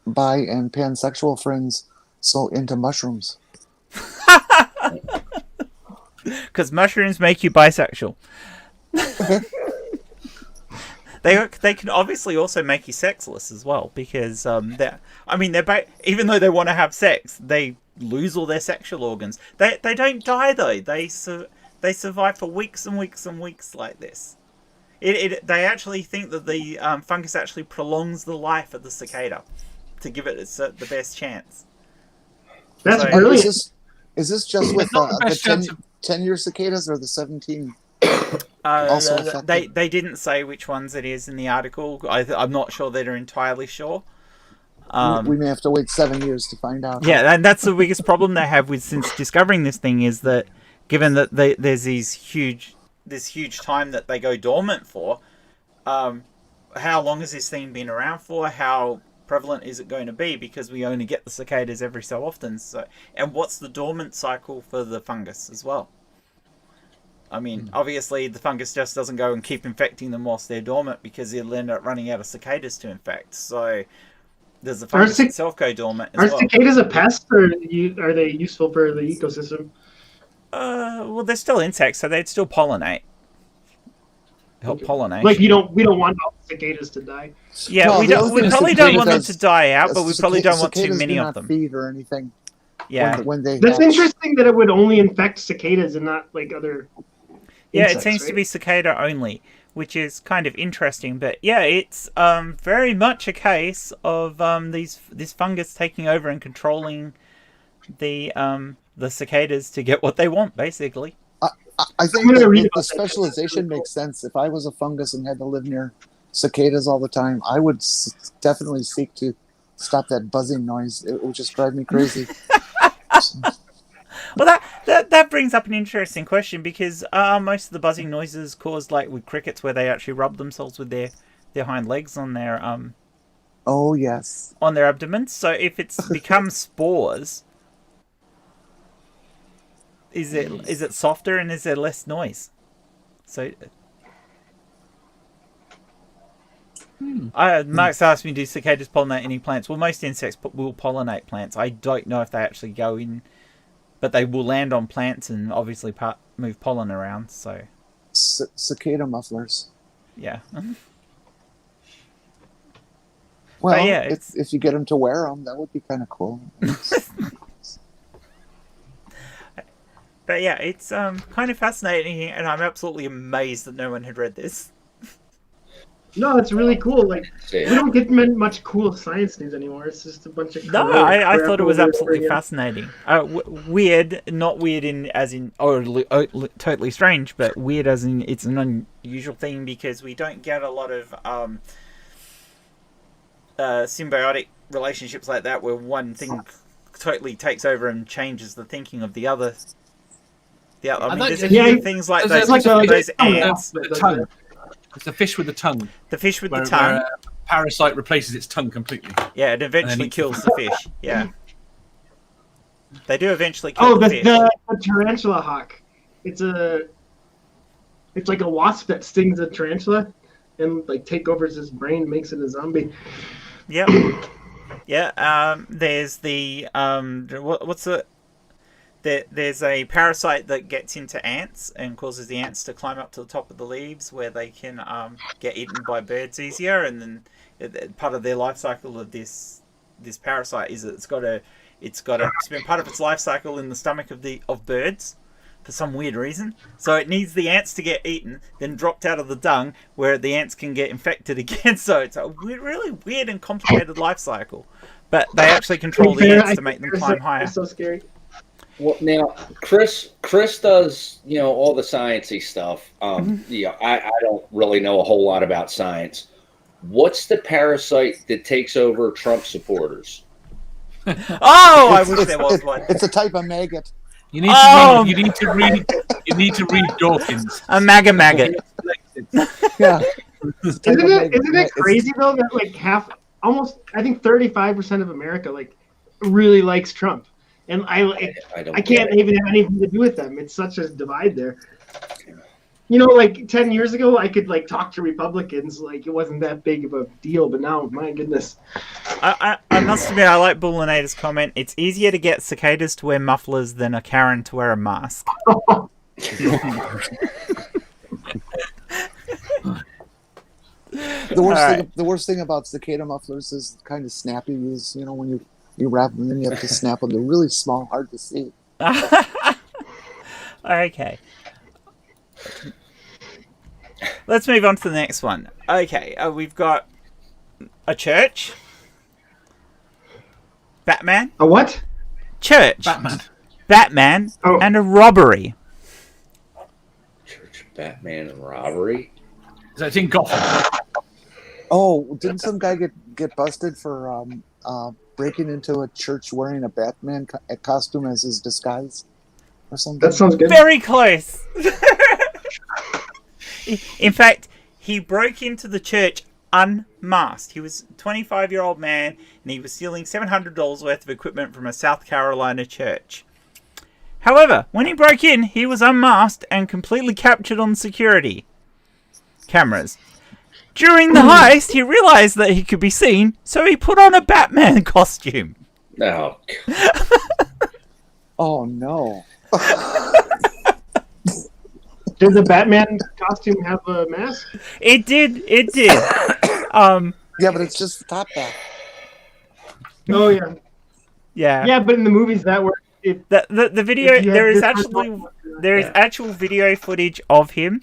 bi and pansexual friends so into mushrooms? Because mushrooms make you bisexual. They can obviously also make you sexless as well, because even though they want to have sex, they lose all their sexual organs. They don't die though. They survive for weeks and weeks and weeks like this. They actually think that the fungus actually prolongs the life of the cicada to give it the best chance. That's brilliant. Is this just with the 10-year cicadas or the 17? They didn't say which ones it is in the article. I'm not sure they're entirely sure. We may have to wait 7 years to find out. Yeah, and that's the biggest problem they have since discovering this thing, is that given that there's this huge time that they go dormant for, how long has this thing been around for? How prevalent is it going to be? Because we only get the cicadas every so often. And what's the dormant cycle for the fungus as well? I mean, obviously the fungus just doesn't go and keep infecting them whilst they're dormant, because it'll end up running out of cicadas to infect. So does the fungus itself go dormant as well? Are cicadas a pest, or are they useful for the ecosystem? Well, they're still insects, so they'd still pollinate. Help pollinate. Like we don't want all cicadas to die. Yeah, No, we probably don't want them to die out, but we probably don't want too many of them. Feed or anything. Yeah, That's interesting that it would only infect cicadas and not like other. It seems to be cicada only, which is kind of interesting. But yeah, it's very much a case of this fungus taking over and controlling the cicadas to get what they want, basically. I think that the specialization makes sense. If I was a fungus and had to live near cicadas all the time, I would definitely seek to stop that buzzing noise. It would just drive me crazy. Well, that brings up an interesting question, because most of the buzzing noises caused like with crickets, where they actually rub themselves with their hind legs on their oh yes, on their abdomens. So if it's become spores, is it softer and is there less noise? So Mark's asked me, do cicadas pollinate any plants? Well, most insects will pollinate plants. I don't know if they actually go in, but they will land on plants and obviously move pollen around. So cicada mufflers. Yeah. Well, yeah, if you get them to wear them, that would be kind of cool. But yeah, it's kind of fascinating, and I'm absolutely amazed that no one had read this. No, it's really cool. Like, we don't get much cool science news anymore. It's just a bunch of I thought it was absolutely fascinating. Weird, not weird totally strange, but weird as in it's an unusual thing, because we don't get a lot of symbiotic relationships like that, where one thing totally takes over and changes the thinking of the other. Yeah, I mean, there's a few things like those ants. The tongue. It's the fish with the tongue. The fish with the tongue. Where Parasite replaces its tongue completely. Yeah, it eventually kills the fish. Yeah. They do eventually kill the fish. The tarantula hawk. It's like a wasp that stings a tarantula and like take over his brain, makes it a zombie. Yep. Yeah. There's the There's a parasite that gets into ants and causes the ants to climb up to the top of the leaves, where they can get eaten by birds easier. And then part of their life cycle of this parasite is that it's got to it's been part of its life cycle in the stomach of birds for some weird reason. So it needs the ants to get eaten, then dropped out of the dung where the ants can get infected again. So it's a really weird and complicated life cycle. But they actually control the ants to make them climb higher. It's so scary. Well, now Chris does all the sciencey stuff. I don't really know a whole lot about science. What's the parasite that takes over Trump supporters? Oh, I wish there was one. It's a type of maggot. You need to read Dawkins. A maggot. Yeah. Isn't it crazy though that like I think 35% of America like really likes Trump, and I can't even have anything to do with them. It's such a divide there. Like 10 years ago, I could like talk to Republicans like it wasn't that big of a deal, but now, my goodness. I must admit, I like Bullinator's comment. It's easier to get cicadas to wear mufflers than a Karen to wear a mask. The worst thing about cicada mufflers is kind of snappy. Is when you wrap them and you have to snap them. They're really small, hard to see. Okay. Let's move on to the next one. Okay, we've got a church, Batman. A what? Church. Batman, and a robbery. Church, Batman, and robbery. So it's in Gotham. Oh, didn't some guy get busted for breaking into a church wearing a Batman costume as his disguise or something? That sounds good. Very close. In fact, he broke into the church unmasked. He was a 25-year-old man, and he was stealing $700 worth of equipment from a South Carolina church. However, when he broke in, he was unmasked and completely captured on security cameras. During the heist, he realized that he could be seen, so he put on a Batman costume. No. Oh, no. Did the Batman costume have a mask? It did. Yeah, but it's just the top half. Oh yeah. Yeah. Yeah, but in the movies that worked. The video, there is actual video footage of him,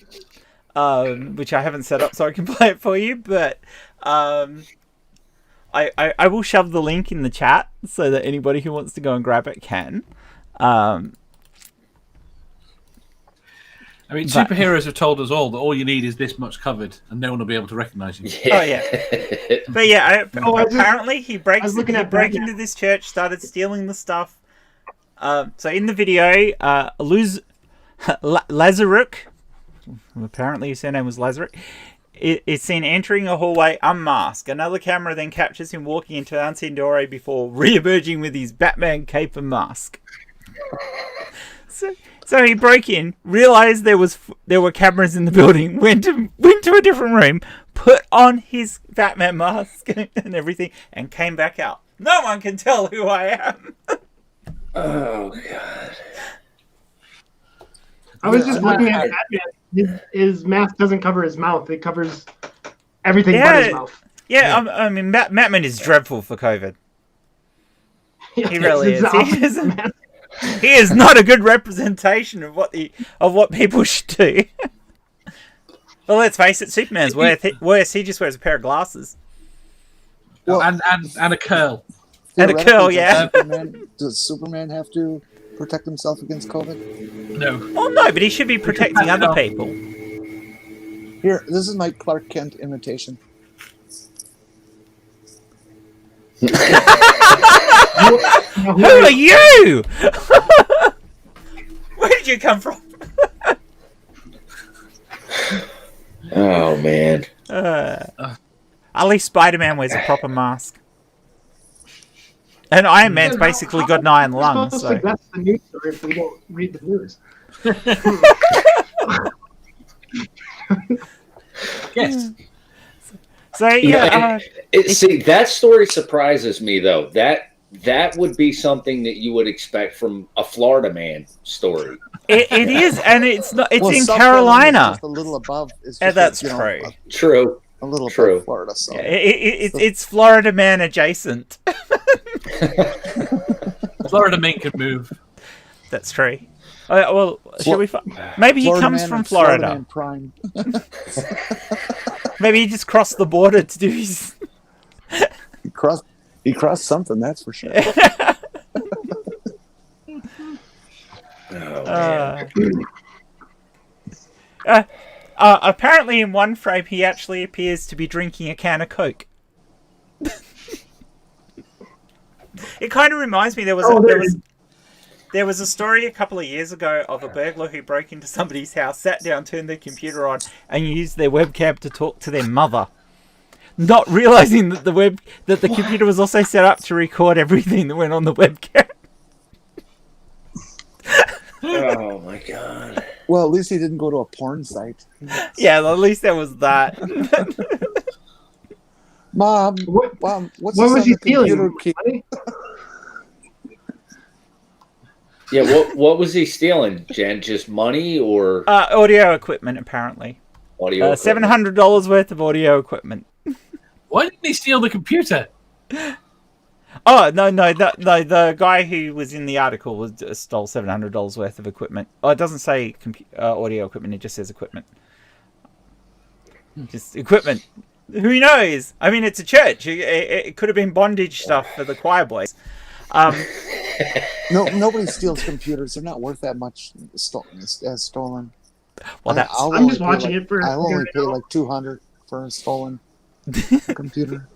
which I haven't set up so I can play it for you, but I will shove the link in the chat so that anybody who wants to go and grab it can. I mean, superheroes have told us all that all you need is this much covered, and no one will be able to recognize you. Oh yeah, but yeah, apparently he broke into this church, started stealing the stuff. So in the video, Lazaruk, apparently his surname was Lazaruk, is seen entering a hallway unmasked. Another camera then captures him walking into an unseen doorway before re-emerging with his Batman cape and mask. So he broke in, realized there were cameras in the building, went to a different room, put on his Batman mask and everything, and came back out. No one can tell who I am. Oh God! I was just looking at Batman. His mask doesn't cover his mouth; it covers everything but his mouth. Yeah, I mean, Batman is dreadful for COVID. He really is. He is not a good representation of what people should do. Well, let's face it, Superman's worse. He just wears a pair of glasses. Well, and a curl. And a curl, yeah. Does Superman have to protect himself against COVID? No. Well, no, but he should be protecting other people. Here, this is my Clark Kent imitation. Who are you? Where did you come from? Oh man! At least Spider-Man wears a proper mask, and Iron Man's basically got an iron lung. So that's the news story if we don't read the news. Yes. So yeah, see, that story surprises me though. That would be something that you would expect from a Florida man story. It is, and it's not. It's in South Carolina. Just a little above. That's true. True. A little true. Above Florida. So. It's Florida man adjacent. Florida man can move. That's true. Well, shall we? Maybe he Florida comes man from and Florida. Man Prime. Maybe he just crossed the border to do his. He crossed something, that's for sure. Apparently, in one frame, he actually appears to be drinking a can of Coke. It kind of reminds me there was a story a couple of years ago of a burglar who broke into somebody's house, sat down, turned their computer on, and used their webcam to talk to their mother, not realizing that the computer was also set up to record everything that went on the webcam. Oh my god. Well, at least he didn't go to a porn site. Yeah, well, at least there was that. Mom, what's What this was on he the computer? stealing? Yeah, what was he stealing, Jen? Just money or Audio equipment, apparently. audio? $700 worth of audio equipment. Why didn't he steal the computer? Oh, no, the guy who was in the article stole $700 worth of equipment. Oh, it doesn't say audio equipment, it just says equipment. Just equipment. Who knows? I mean, it's a church. It could have been bondage stuff for the choir boys. No, nobody steals computers. They're not worth that much as stolen. Well, I'm just watching it for. I'll only pay like $200 for a stolen computer.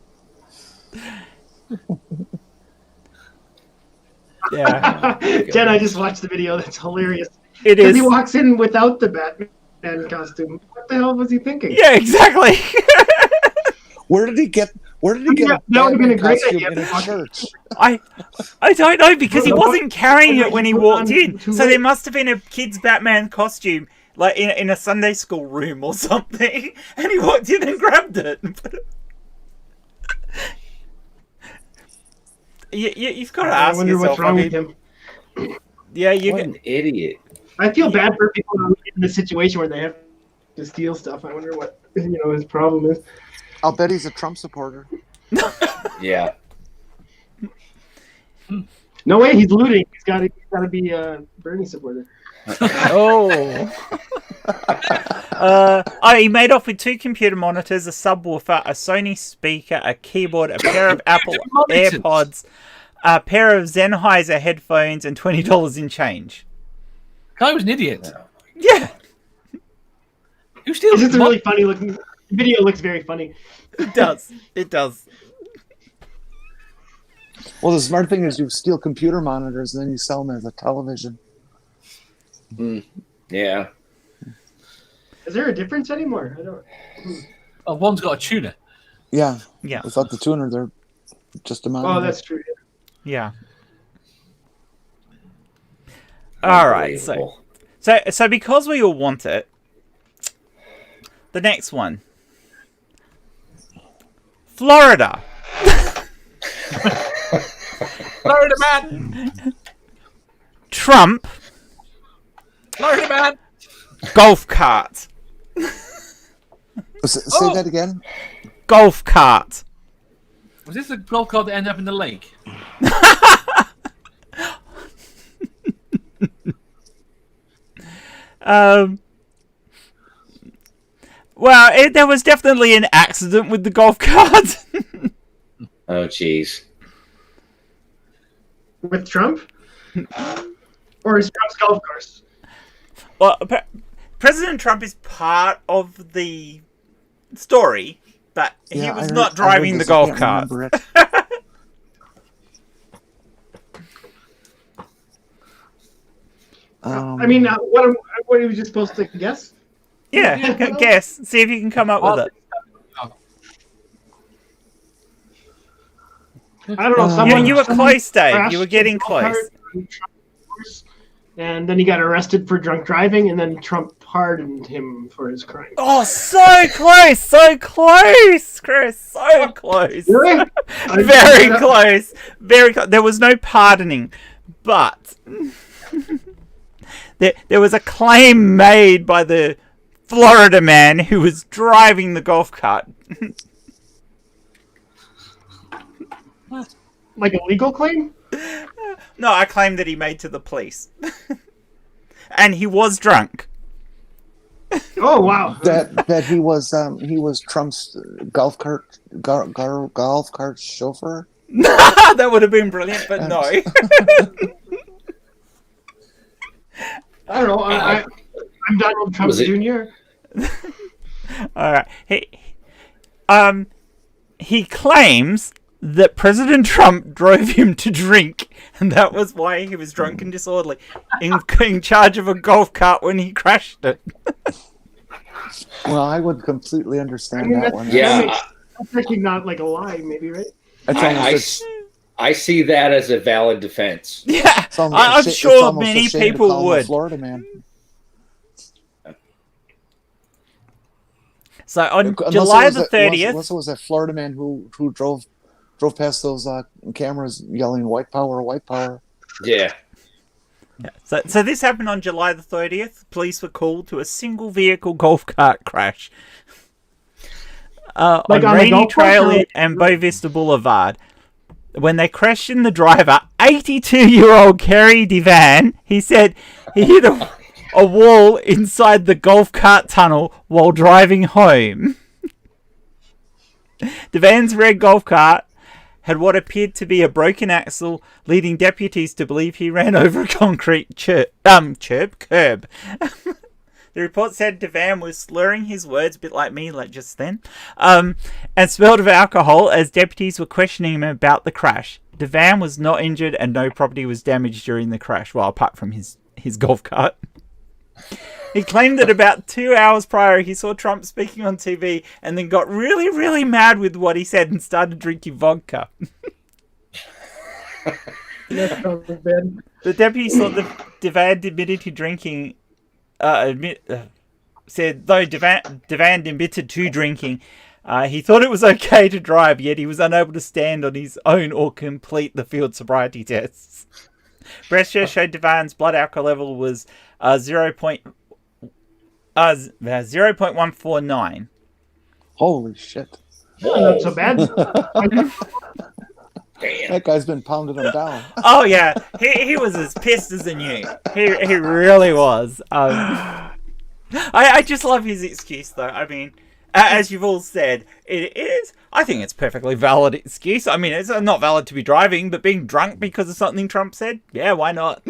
Yeah. Jen, I just watched the video. That's hilarious. It is. He walks in without the Batman costume. What the hell was he thinking? Yeah, exactly. Where did he get That would have been a great idea. in a church? I don't know, because he wasn't carrying it when he walked in. So there must have been a kid's Batman costume, like in a Sunday school room or something, and he walked in and grabbed it. You've got to ask I wonder yourself. what's wrong with him. Yeah, What an idiot. I feel bad for people who are in the situation where they have to steal stuff. I wonder what his problem is. I'll bet he's a Trump supporter. Yeah. No way, he's looting. He's got to be a Bernie supporter. Oh. He made off with 2 computer monitors, a subwoofer, a Sony speaker, a keyboard, a pair of Apple AirPods, a pair of Sennheiser headphones, and $20 in change. Guy was an idiot. Yeah. Who steals? It's a really funny looking. The video looks very funny. It does. It does. Well, the smart thing is you steal computer monitors and then you sell them as a television. Yeah. Is there a difference anymore? I don't. Oh, one's got a tuner. Yeah. Yeah. Without the tuner, they're just a monitor. Oh, that's true. Yeah. All right. So because we all want it, the next one. Florida. Florida man. Trump. Florida man. Golf cart. Say that again. Golf cart. Was this the golf cart that ended up in the lake? Well, there was definitely an accident with the golf cart. Oh, jeez. With Trump? Or is Trump's golf course? Well, President Trump is part of the story, but he was not driving the golf cart. I mean, what are we just supposed to guess? Yeah, guess. See if you can come up with it. I don't know. You were close, Dave. You were getting close. And then he got arrested for drunk driving, and then Trump pardoned him for his crime. Oh, so close, Chris, so close. Really? Very close, very close. There was no pardoning, but there was a claim made by the Florida man who was driving the golf cart. Like a legal claim? No, I claim that he made to the police. And he was drunk. Oh wow! That he was Trump's golf cart chauffeur. That would have been brilliant, but no. I don't know. I'm Donald Trump Jr. All right. He claims that President Trump drove him to drink, and that was why he was drunk and disorderly, in charge of a golf cart when he crashed it. Well, I would completely understand that one. Yeah, that's actually not like a lie, maybe, right? I see that as a valid defense. Yeah, I'm sure many people would. Florida man. So on July the 30th, unless it was a Florida man who drove past those cameras yelling "white power, white power." Yeah. So this happened on July the 30th. Police were called to a single vehicle golf cart crash on Rainy Trail and Bow Vista Boulevard. When they questioned the driver, 82-year-old Kerry Devan, he said he hit a wall inside the golf cart tunnel while driving home. Devan's red golf cart had what appeared to be a broken axle, leading deputies to believe he ran over a concrete curb. The report said Devan was slurring his words, a bit like me, like just then, and smelled of alcohol as deputies were questioning him about the crash. Devan was not injured and no property was damaged during the crash, well, apart from his golf cart. He claimed that about 2 hours prior he saw Trump speaking on TV and then got really, really mad with what he said and started drinking vodka. The deputy thought that Devan admitted to drinking. Said though Devan admitted to drinking, he thought it was okay to drive, yet he was unable to stand on his own or complete the field sobriety tests. Breast test showed Devan's blood alcohol level was 0.149. Holy shit! Not so bad. Damn. That guy's been pounding him down. Oh yeah, he was as pissed as a new. He really was. I just love his excuse though. I mean, as you've all said, it is. I think it's perfectly valid excuse. I mean, it's not valid to be driving, but being drunk because of something Trump said, yeah, why not?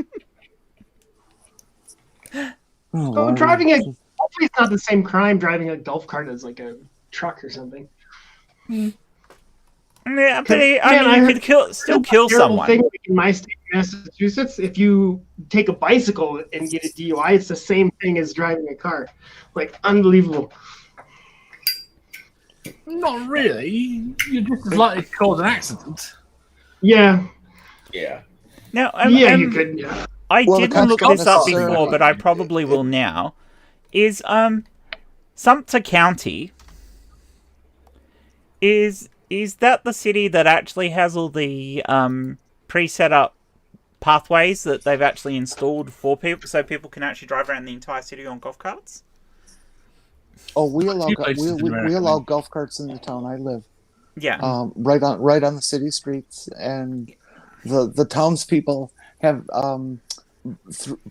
So driving hopefully it's not the same crime driving a golf cart as like a truck or something. Yeah, but you could still kill someone. Thing in my state, Massachusetts, if you take a bicycle and get a DUI, it's the same thing as driving a car. Like, unbelievable. Not really. You're just as likely to cause an accident. Yeah. Yeah. Now, you could. Yeah. I didn't look this up before, but I probably will now. Is Sumter County is that the city that actually has all the pre-set up pathways that they've actually installed for people, so people can actually drive around the entire city on golf carts? Oh, we allow golf carts in the town I live. Yeah. Right on the city streets, and the townspeople have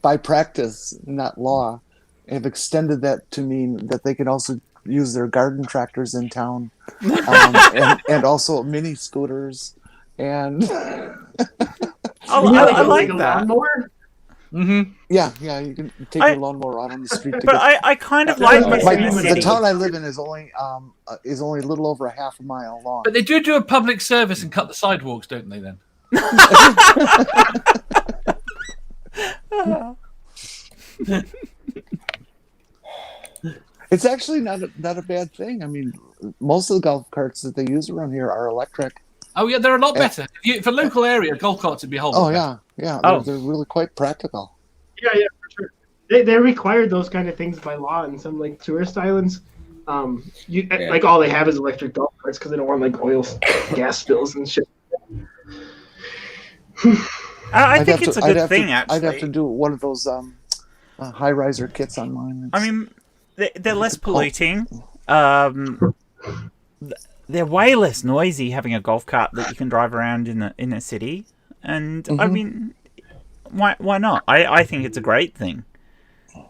by practice, not law, have extended that to mean that they can also use their garden tractors in town, and also mini scooters, and I like that. Mm-hmm. Yeah, you can take your lawnmower out on the street. But I kind of like this in the city. The town I live in is only a little over a half a mile long. But they do a public service and cut the sidewalks, don't they? Then. It's actually not a bad thing. I mean, most of the golf carts that they use around here are electric. Oh yeah, they're a lot better. For local area, golf carts would be whole. Oh yeah. They're really quite practical. Yeah, for sure. They required those kind of things by law in some like tourist islands. Like all they have is electric golf carts because they don't want like oil, gas spills and shit. I think it's a good thing. Actually, I'd have to do one of those high riser kits on mine. I mean, they're less polluting. They're way less noisy having a golf cart that you can drive around in a city, and I mean, why not? I think it's a great thing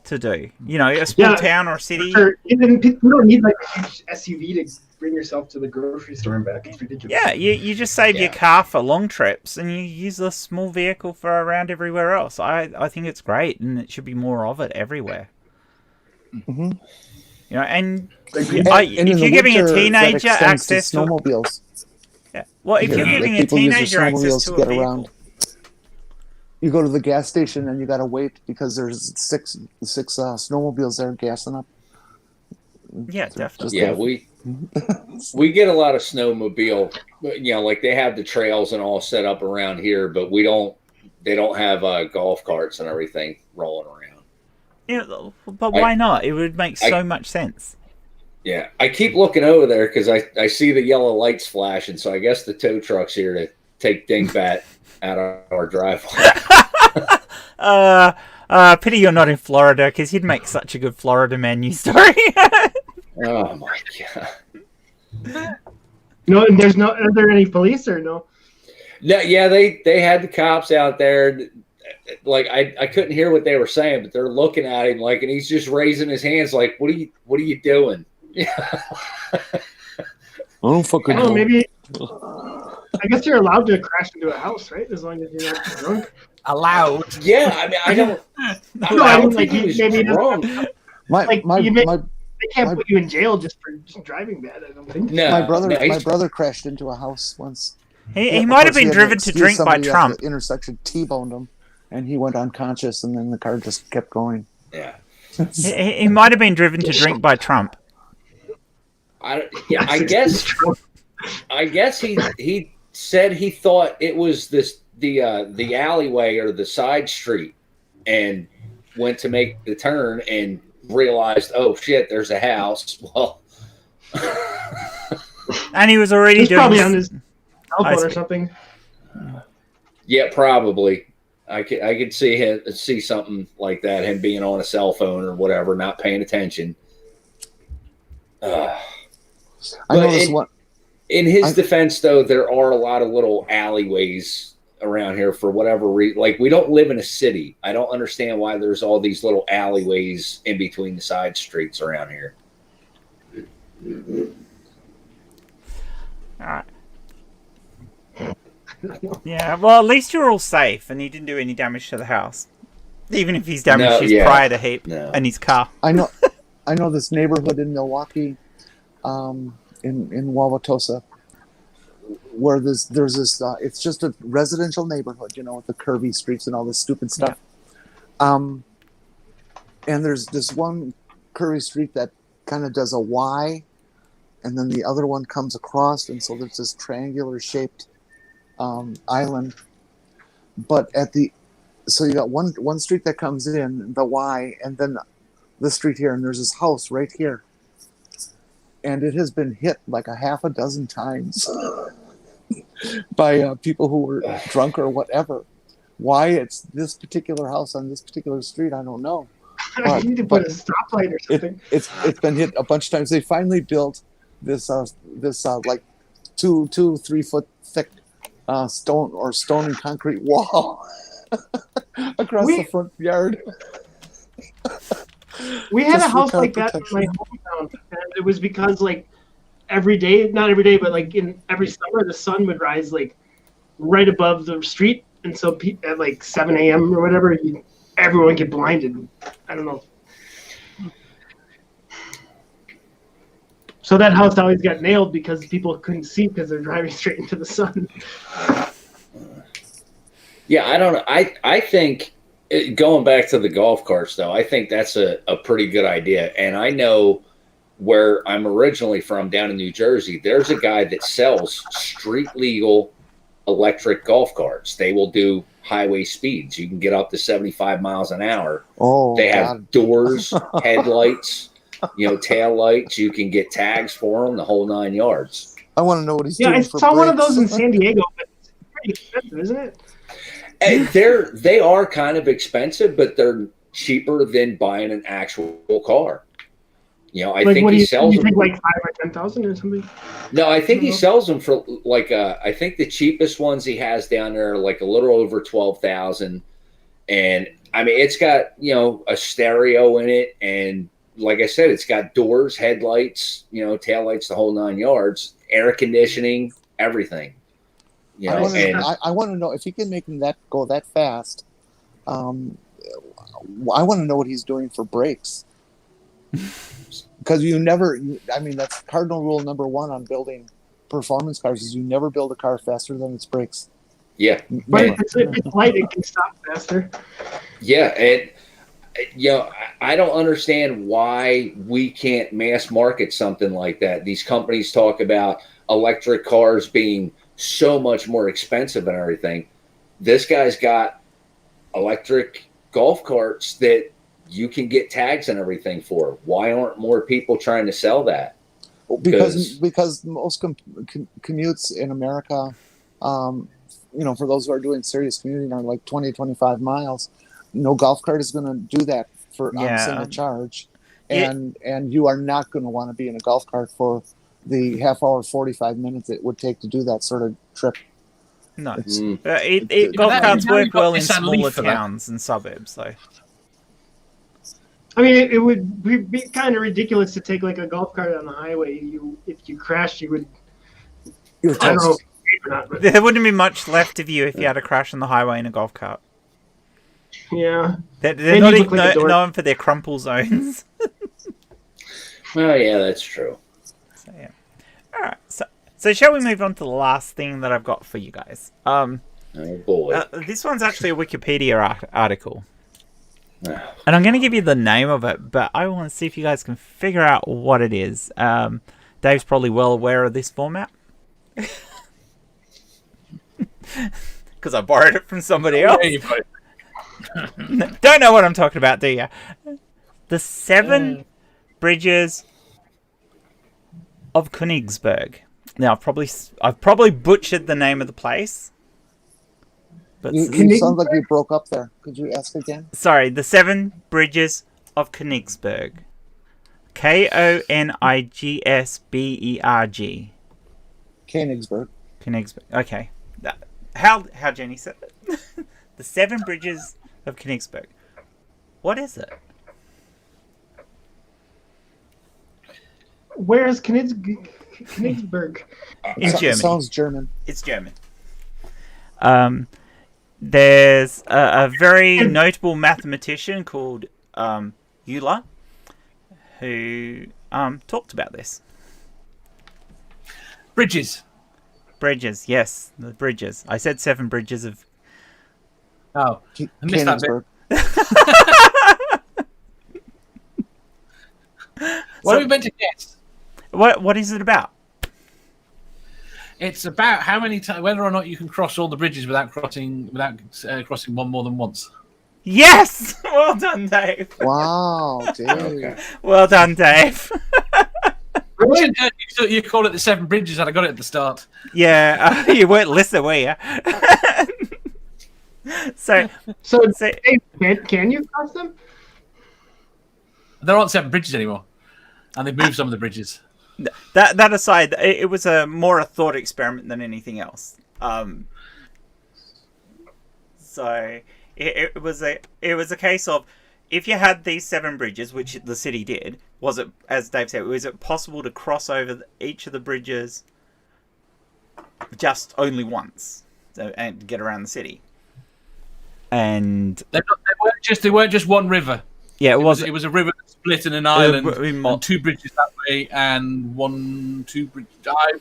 to do. You know, a small town or a city. Sure. Even you don't need like a huge SUV to bring yourself to the grocery store and back. It's ridiculous. Yeah, you just save your car for long trips, and you use a small vehicle for around everywhere else. I think it's great, and it should be more of it everywhere. Mm-hmm. You know, and if you're giving a teenager access to snowmobiles. Yeah. Well, if you're giving a teenager access to a vehicle, around. You go to the gas station and you got to wait because there's six snowmobiles there gassing up. Yeah, definitely. Yeah, we get a lot of snowmobile. You know, like they have the trails and all set up around here, but they don't have golf carts and everything rolling around. Yeah, but why not? It would make so much sense. Yeah, I keep looking over there because I see the yellow lights flashing, so I guess the tow truck's here to take Dingbat out of our driveway. Pity you're not in Florida, because you'd make such a good Florida man news story. Oh my god! No, are there any police or no? No, yeah, they had the cops out there. Like I couldn't hear what they were saying, but they're looking at him like, and he's just raising his hands like, "What are you doing?" I don't fucking know. Maybe. I guess you're allowed to crash into a house, right? As long as you're not drunk. Allowed? Yeah, I mean, I don't. I don't think he maybe wrong. They can't put you in jail just for driving bad. I don't think. No, my brother crashed into a house once. He might have been driven to drink by Trump. At the intersection T-boned him, and he went unconscious, and then the car just kept going. Yeah. He might have been driven to drink by Trump. I guess he said he thought it was the alleyway or the side street, and went to make the turn and realized, oh shit, there's a house. Well, and he was already probably on his cell phone or something. Yeah, probably. I could see something like that, him being on a cell phone or whatever, not paying attention. In his defense, though, there are a lot of little alleyways around here for whatever reason. Like, we don't live in a city. I don't understand why there's all these little alleyways in between the side streets around here. All right. Yeah, well, at least you're all safe, and he didn't do any damage to the house. Even if he's damaged his pride a heap and his car. I know this neighborhood in Milwaukee, in Wauwatosa, where there's this. It's just a residential neighborhood, you know, with the curvy streets and all this stupid stuff. Yeah. And there's this one curvy street that kind of does a Y, and then the other one comes across, and so there's this triangular shaped island. But so you got one street that comes in, the Y, and then the street here, and there's this house right here. And it has been hit like a half a dozen times by people who were drunk or whatever. Why it's this particular house on this particular street, I don't know. You need to put a stoplight or something. It's been hit a bunch of times. They finally built this like 2-3 foot thick stone and concrete wall across the front yard. We had a house like that in my hometown, and it was because like every day, not every day, but like in every summer, the sun would rise like right above the street, and so at like 7 a.m. or whatever, everyone would get blinded. I don't know. So that house always got nailed because people couldn't see because they're driving straight into the sun. Yeah, I don't know. I think, going back to the golf carts, though, I think that's a pretty good idea. And I know where I'm originally from, down in New Jersey, there's a guy that sells street legal electric golf carts. They will do highway speeds. You can get up to 75 miles an hour. Oh, they have doors, headlights, tail lights. You can get tags for them, the whole 9 yards. I want to know what he's doing. Yeah, I saw one of those in San Diego, but it's pretty expensive, isn't it? And they are kind of expensive, but they're cheaper than buying an actual car. I think he sells them. Think like 5,000 or 10,000 or something? No, I think he sells them for like I think the cheapest ones he has down there are like a little over 12,000, And I mean, it's got, a stereo in it. And like I said, it's got doors, headlights, taillights, the whole 9 yards, air conditioning, everything. I want to know if he can make him go that fast. I want to know what he's doing for brakes. Because that's cardinal rule number 1 on building performance cars is you never build a car faster than its brakes. Yeah. But if it's light, it can stop faster. Yeah. And, I don't understand why we can't mass market something like that. These companies talk about electric cars being so much more expensive and everything. This guy's got electric golf carts that you can get tags and everything for. Why aren't more people trying to sell that? Because most commutes in America, for those who are doing serious commuting are like 20, 25 miles. No golf cart is going to do that on a single charge. And you are not going to want to be in a golf cart for the half hour, 45 minutes it would take to do that sort of trip. No. Golf carts work well in smaller towns and suburbs, though. I mean, it would be kind of ridiculous to take like a golf cart on the highway. If you crashed, you would. I don't know. Not, there wouldn't be much left of you if you had a crash on the highway in a golf cart. Yeah. They're not even known for their crumple zones. Well, yeah, that's true. So, yeah. All right. So shall we move on to the last thing that I've got for you guys? Oh, boy. This one's actually a Wikipedia article. And I'm going to give you the name of it, but I want to see if you guys can figure out what it is. Dave's probably well aware of this format. Because I borrowed it from somebody else. Don't know what I'm talking about, do you? The 7 Bridges of Konigsberg. Now, I've probably butchered the name of the place. But you sound like you broke up there. Could you ask again? Sorry, the 7 Bridges of Konigsberg. Konigsberg. Konigsberg. Konigsberg. Okay. How Jenny said it. The 7 Bridges of Konigsberg. What is it? Where is Konigsberg? In Germany. It sounds German. It's German. There's a very notable mathematician called Euler who talked about this. Bridges, yes, the bridges. I said 7 bridges of. Oh, I missed that bit. What are we meant to guess? What is it about? It's about how many times, whether or not you can cross all the bridges without crossing one more than once. Yes, well done, Dave. Wow, Dave. Okay. Well done, Dave. You called it the 7 bridges, and I got it at the start. Yeah, you weren't listening, were you? So can you cross them? There aren't 7 bridges anymore, and they've moved some of the bridges. That aside, it was more a thought experiment than anything else. So it was a case of, if you had these 7 bridges, which the city did, was it, as Dave said, was it possible to cross over each of the bridges just only once and get around the city? And they weren't just one river. Yeah, it was a river that split in an island, and 2 bridges that way, and 2 bridges.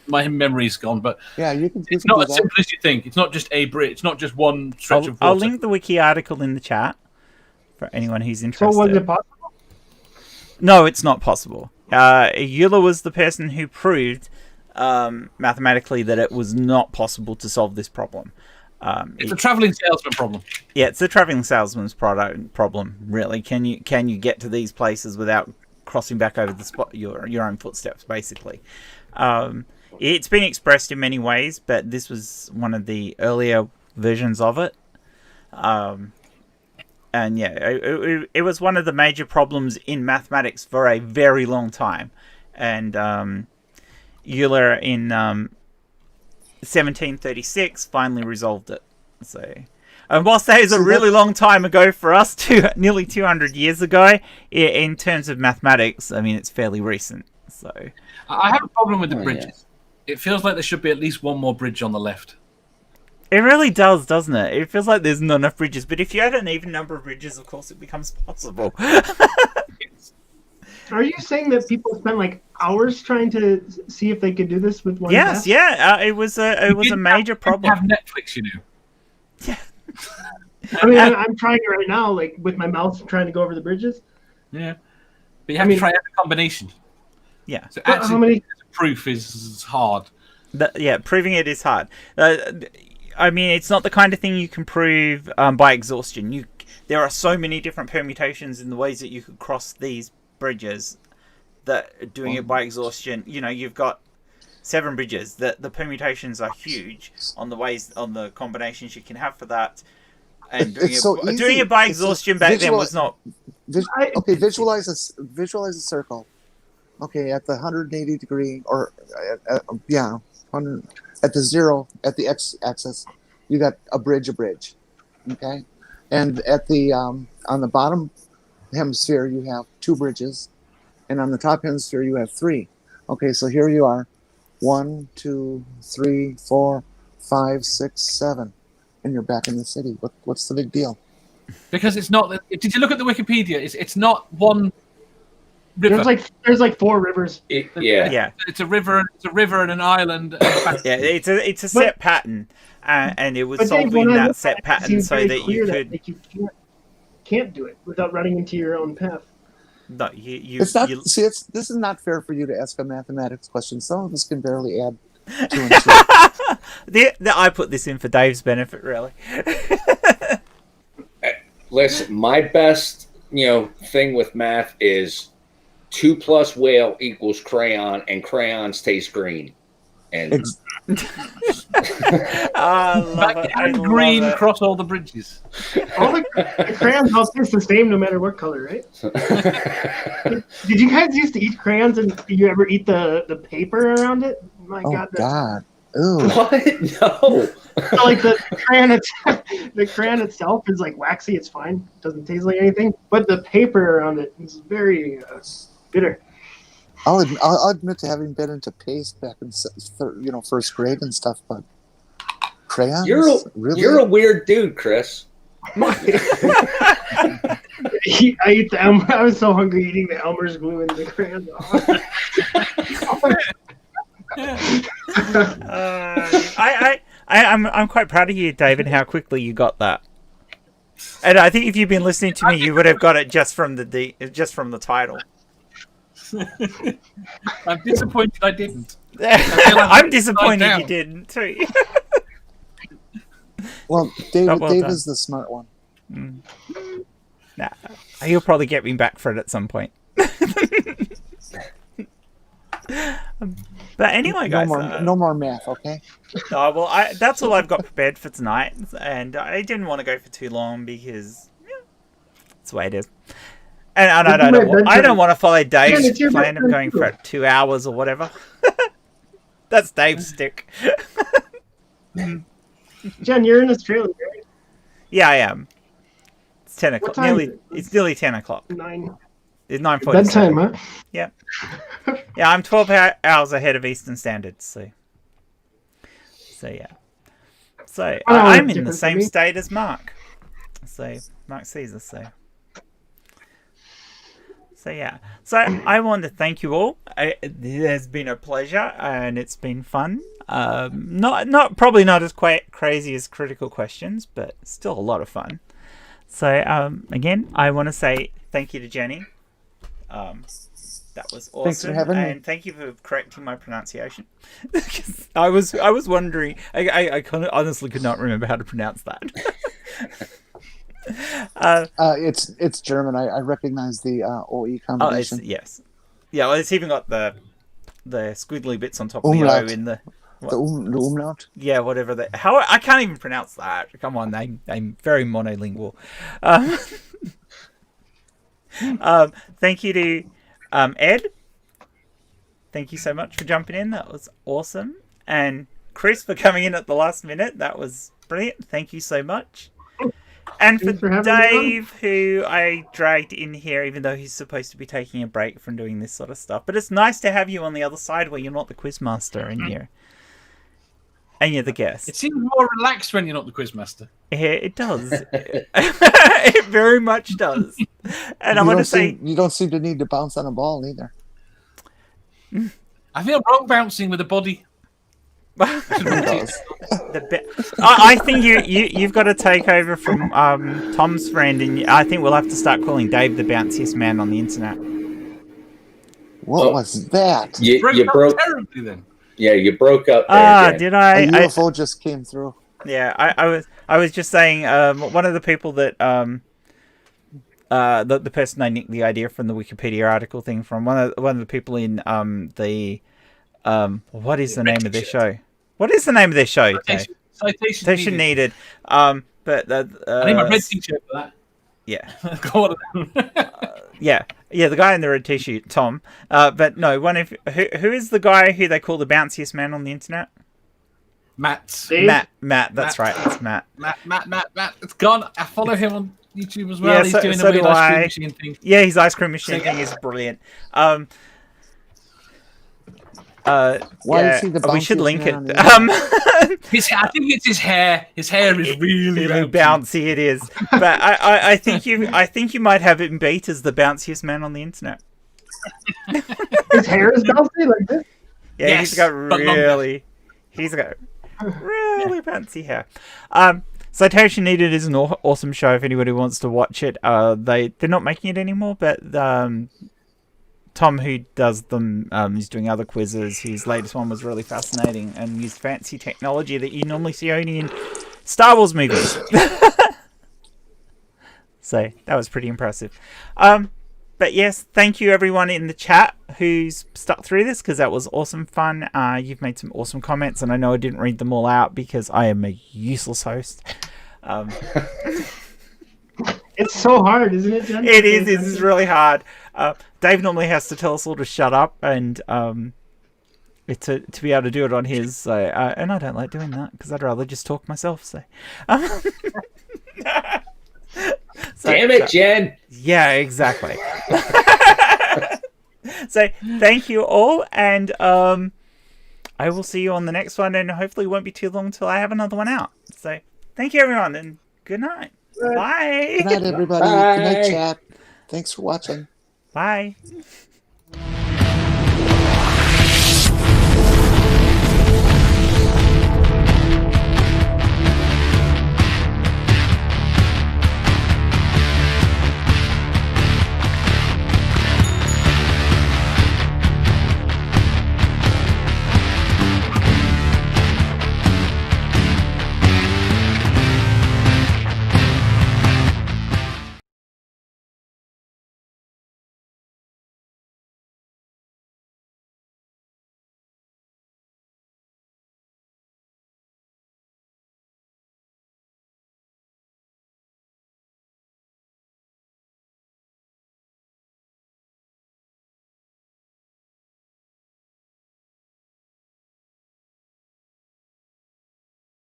My memory's gone, but yeah, it's not as simple as you think. It's not just a bridge. It's not just one stretch of water. I'll link the wiki article in the chat for anyone who's interested. So was it possible? No, it's not possible. Euler was the person who proved mathematically that it was not possible to solve this problem. It's a traveling salesman problem. Yeah, it's a traveling salesman's problem. Really, can you get to these places without crossing back over the spot your own footsteps? Basically, it's been expressed in many ways, but this was one of the earlier versions of it. And yeah, it was one of the major problems in mathematics for a very long time, and Euler in 1736 finally resolved it. So And whilst that is a really long time ago for us, nearly 200 years ago, in terms of mathematics, I mean, it's fairly recent. So I have a problem with the bridges. It feels like there should be at least one more bridge on the left. it really does, doesn't it? It feels like there's not enough bridges. But if you add an even number of bridges, of course, it becomes possible. Are you saying that people spent like hours trying to see if they could do this with one? Yes, pass? yeah. It was a major problem. Have Netflix, you know. Yeah. I mean, I'm trying it right now, like with my mouse, trying to go over the bridges. Yeah, but you have to try every combination. Yeah. So How actually, many? proof is hard. Proving it is hard. I mean, it's not the kind of thing you can prove by exhaustion. There are so many different permutations in the ways that you could cross these bridges that doing it by exhaustion, you've got 7 bridges. The permutations are huge on the combinations you can have for that. And doing it by exhaustion back then was not. Okay, visualize a circle. Okay, at the 180 degree, or at the 0 at the x-axis, you got a bridge. Okay, and at the on the bottom hemisphere you have 2 bridges, and on the top hemisphere you have 3. Okay, so here you are, 1, 2, 3, 4, 5, 6, 7, and you're back in the city. What's the big deal? Because it's not. Did you look at the Wikipedia? It's not one river. There's like 4 rivers. Yeah. It's a river. It's a river and an island. Yeah, it's a set pattern, and it was solving that set pattern so that you could. That you can't do it without running into your own path. No, It's not. This is not fair for you to ask a mathematics question. Some of us can barely add 2 and 2. I put this in for Dave's benefit, really. Listen, my best thing with math is 2 plus whale equals crayon, and crayons taste green. And and green across all the bridges. All the crayons all taste the same no matter what color, right? Did you guys used to eat crayons, and you ever eat the paper around it? My God. Ooh. What? No. So, like the crayon itself is like waxy. It's fine. It doesn't taste like anything. But the paper around it is very bitter. I'll admit to having been into paste back in first grade and stuff, but crayons. You're a weird dude, Chris. I ate the Elmer. I was so hungry eating the Elmer's glue and the crayons. I'm quite proud of you, David, how quickly you got that. And I think if you've been listening to me, you would have got it just from the title. I'm disappointed I didn't. I'm disappointed you didn't too. Well, Dave is the smart one. Nah, he'll probably get me back for it at some point. But anyway, guys, no more math, okay? That's all I've got prepared for tonight, and I didn't want to go for too long because that's the way it is. And I don't want to follow Dave's plan of going for 2 hours or whatever. That's Dave's stick. Jen, you're in Australia, right? Yeah, I am. It's 10 o'clock. It's nearly 10 o'clock. 9. It's 9:47. Bedtime, huh? Yeah. Yeah, I'm 12 hours ahead of Eastern Standard, so yeah. So I'm in the same state as Mark. So Mark Caesar, so yeah. So I want to thank you all. It has been a pleasure and it's been fun. Probably not as quite crazy as critical questions, but still a lot of fun. So again, I want to say thank you to Jenni. That was awesome. Thanks for having me. And thank you for correcting my pronunciation. I was wondering. I honestly could not remember how to pronounce that. It's German. I recognize the OE combination. Yes. Yeah, well, it's even got the squiggly bits on top of the O in the umlaut. Yeah, whatever how I can't even pronounce that. Come on, I'm very monolingual. Thank you to Ed. Thank you so much for jumping in. That was awesome. And Chris for coming in at the last minute. That was brilliant. Thank you so much. And for Thanks for having me on. Dave, who I dragged in here, even though he's supposed to be taking a break from doing this sort of stuff. But it's nice to have you on the other side where you're not the quizmaster and you're the guest. It seems more relaxed when you're not the quizmaster. Yeah, it does. It very much does. And I want to say, you don't seem to need to bounce on a ball either. I feel wrong bouncing with a body. I think you've got to take over from Tom's friend, and I think we'll have to start calling Dave the bounciest man on the internet. What was that? You broke terribly then. Yeah, you broke up there. Jen. Did I? A UFO just came through. Yeah, I was just saying. One of the people that the person I nicked the idea from the Wikipedia article thing from, one of the people in what is the name of their show? What is the name of their show? Citation needed. But I need my red t-shirt for that. Yeah. Yeah, the guy in the red t-shirt, Tom. But no, who is the guy who they call the bounciest man on the internet? Matt. Matt. That's right. It's Matt. Matt. It's gone. I follow him on YouTube as well. Yeah, He's so, doing so a weird do ice cream I. machine thing. Yeah, his ice cream machine thing is brilliant. Why is he the we should bounciest link man it. on the I think it's his hair. His hair is really bouncy. It is, but I think you might have it beat as the bounciest man on the internet. His hair is bouncy like this. Yeah, Yes, he's got but really bouncy hair. Citation Needed is an awesome show if anybody wants to watch it. They're not making it anymore, but Tom, who does them, is doing other quizzes. His latest one was really fascinating and used fancy technology that you normally see only in Star Wars movies. So that was pretty impressive. But yes, thank you everyone in the chat who's stuck through this, because that was awesome fun. You've made some awesome comments, and I know I didn't read them all out because I am a useless host. It's so hard, isn't it, Jen? It is. It's really hard. Dave normally has to tell us all to shut up, and to be able to do it on his. So, and I don't like doing that because I'd rather just talk myself. So, Damn it, Jen! Yeah, exactly. So, thank you all, and I will see you on the next one, and hopefully it won't be too long until I have another one out. So, thank you everyone, and good night. Bye. Good night, everybody. Bye. Good night, chat. Thanks for watching. Bye.